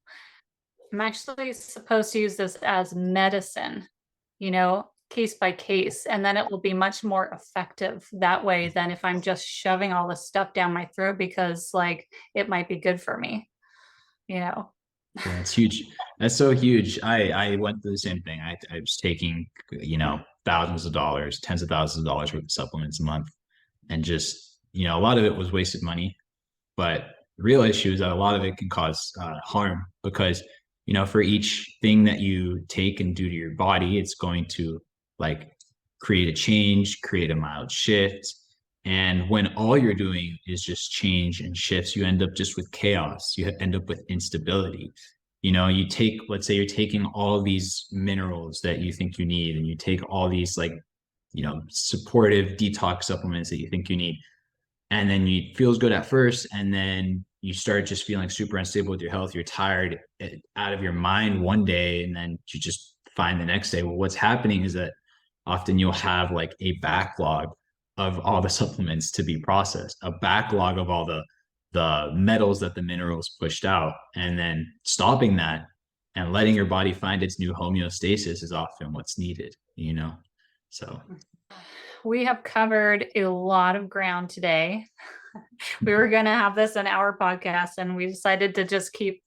I'm actually supposed to use this as medicine, case by case, and then it will be much more effective that way than if I'm just shoving all this stuff down my throat because like it might be good for me, you know. Yeah, it's huge. That's so huge. I went through the same thing. I was taking, thousands of dollars, tens of thousands of dollars worth of supplements a month, and just, a lot of it was wasted money. But the real issue is that a lot of it can cause harm because, for each thing that you take and do to your body, it's going to like create a change, create a mild shift. And when all you're doing is just change and shifts, you end up just with chaos. You end up with instability. You take, let's say you're taking all these minerals that you think you need, and you take all these like, supportive detox supplements that you think you need, and then you feels good at first, and then you start just feeling super unstable with your health. You're tired out of your mind one day, and then you just find the next day, well, what's happening is that often you'll have like a backlog of all the supplements to be processed, a backlog of all the metals that the minerals pushed out, and then stopping that and letting your body find its new homeostasis is often what's needed. So We have covered a lot of ground today. We were going to have this an hour podcast and we decided to just keep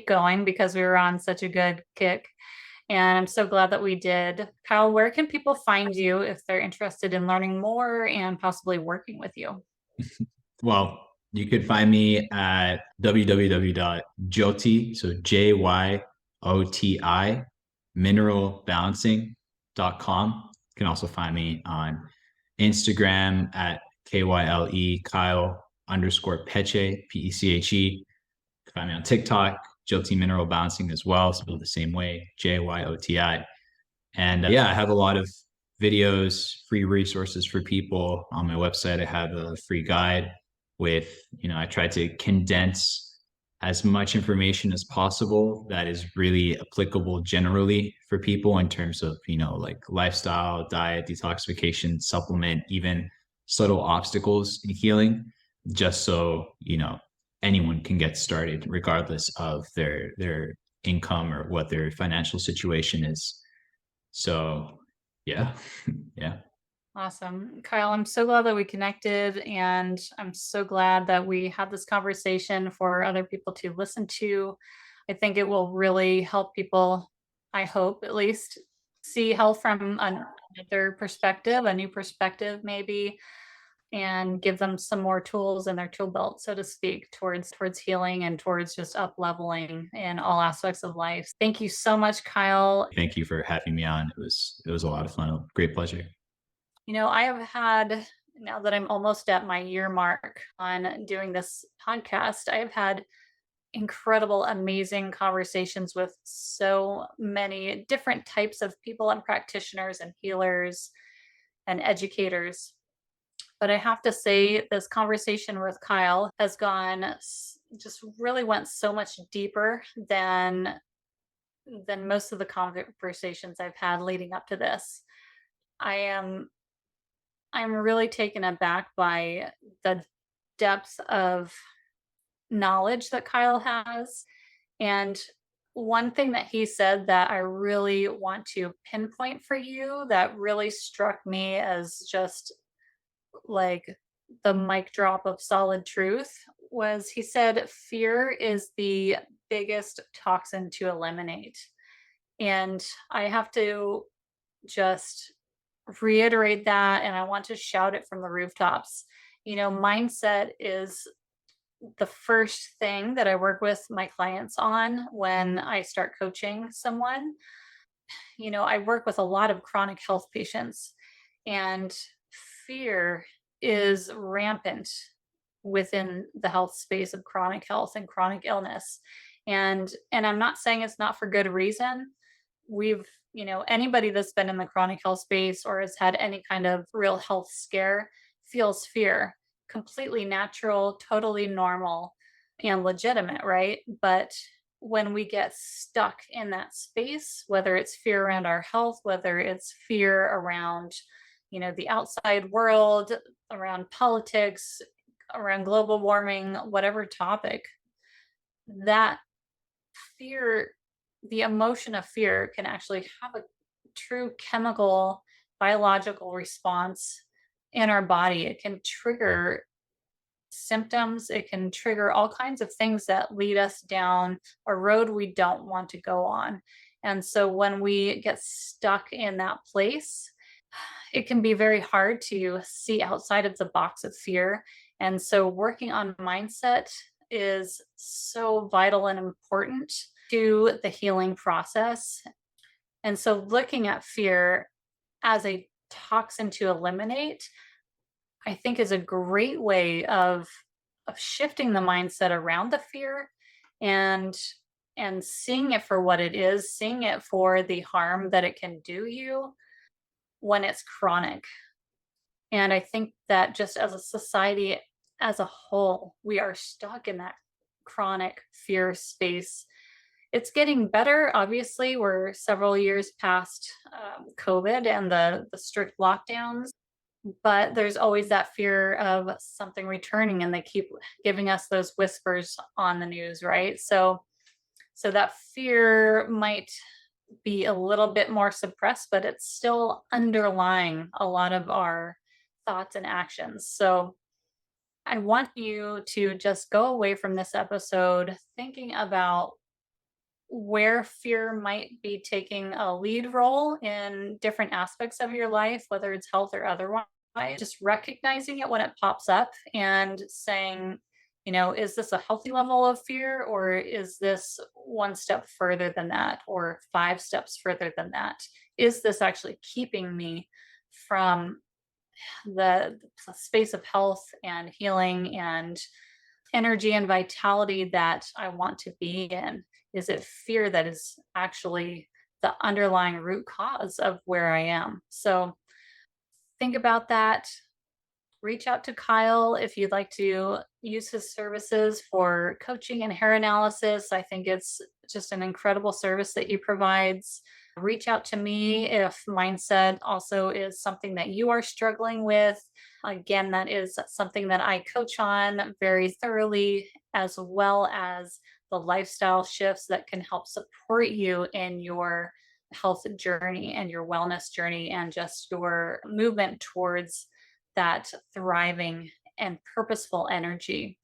going because we were on such a good kick. And I'm so glad that we did. Kyle, where can people find you if they're interested in learning more and possibly working with you? well, you could find me at www.jyoti, so JYOTI, mineralbalancing.com. You can also find me on Instagram at KYLE Kyle _Peche, PECHE. Find me on TikTok, Jyoti Mineral Balancing as well, spelled the same way, JYOTI. And yeah, I have a lot of videos, free resources for people on my website. I have a free guide with, I try to condense as much information as possible that is really applicable generally for people in terms of, like lifestyle, diet, detoxification, supplement, even subtle obstacles in healing, just so, anyone can get started regardless of their income or what their financial situation is. So yeah, yeah. Awesome. Kyle, I'm so glad that we connected, and I'm so glad that we had this conversation for other people to listen to. I think it will really help people, I hope at least, see health from another perspective, a new perspective maybe, and give them some more tools in their tool belt, so to speak, towards healing and towards just up leveling in all aspects of life. Thank you so much, Kyle. Thank you for having me on. It was a lot of fun. A great pleasure. I have had, now that I'm almost at my year mark on doing this podcast, I have had incredible, amazing conversations with so many different types of people and practitioners and healers and educators. But I have to say, this conversation with Kyle has just really went so much deeper than most of the conversations I've had leading up to this. I am I'm really taken aback by the depth of knowledge that Kyle has. And one thing that he said that I really want to pinpoint for you that really struck me as just like the mic drop of solid truth was he said, fear is the biggest toxin to eliminate. And I have to just reiterate that and I want to shout it from the rooftops. Mindset is the first thing that I work with my clients on when I start coaching someone. I work with a lot of chronic health patients, and fear is rampant within the health space of chronic health and chronic illness. And I'm not saying it's not for good reason. Anybody that's been in the chronic health space or has had any kind of real health scare feels fear. Completely natural, totally normal, and legitimate, right? But when we get stuck in that space, whether it's fear around our health, whether it's fear around, the outside world, around politics, around global warming, whatever topic, that fear, the emotion of fear can actually have a true chemical, biological response in our body. It can trigger symptoms, it can trigger all kinds of things that lead us down a road we don't want to go on. And so when we get stuck in that place, it can be very hard to see outside of the box of fear. And so working on mindset is so vital and important to the healing process. And so looking at fear as a toxin to eliminate, I think is a great way of shifting the mindset around the fear and and seeing it for what it is, seeing it for the harm that it can do you when it's chronic. And I think that just as a society as a whole, we are stuck in that chronic fear space. It's getting better. Obviously, we're several years past COVID and the strict lockdowns, but there's always that fear of something returning, and they keep giving us those whispers on the news, right? So that fear might be a little bit more suppressed, but it's still underlying a lot of our thoughts and actions. So I want you to just go away from this episode thinking about where fear might be taking a lead role in different aspects of your life, whether it's health or otherwise. Just recognizing it when it pops up and saying, is this a healthy level of fear, or is this one step further than that, or five steps further than that? Is this actually keeping me from the space of health and healing and energy and vitality that I want to be in? Is it fear that is actually the underlying root cause of where I am? So think about that. Reach out to Kyle if you'd like to use his services for coaching and hair analysis. I think it's just an incredible service that he provides. Reach out to me if mindset also is something that you are struggling with. Again, that is something that I coach on very thoroughly, as well as the lifestyle shifts that can help support you in your health journey and your wellness journey and just your movement towards that thriving and purposeful energy.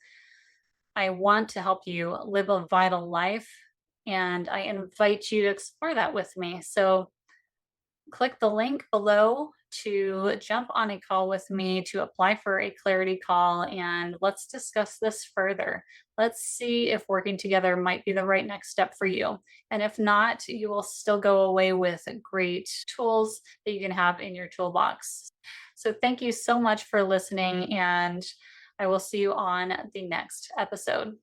I want to help you live a vital life, and I invite you to explore that with me. So click the link below to jump on a call with me to apply for a clarity call, and let's discuss this further. Let's see if working together might be the right next step for you. And if not, you will still go away with great tools that you can have in your toolbox. So thank you so much for listening, and I will see you on the next episode.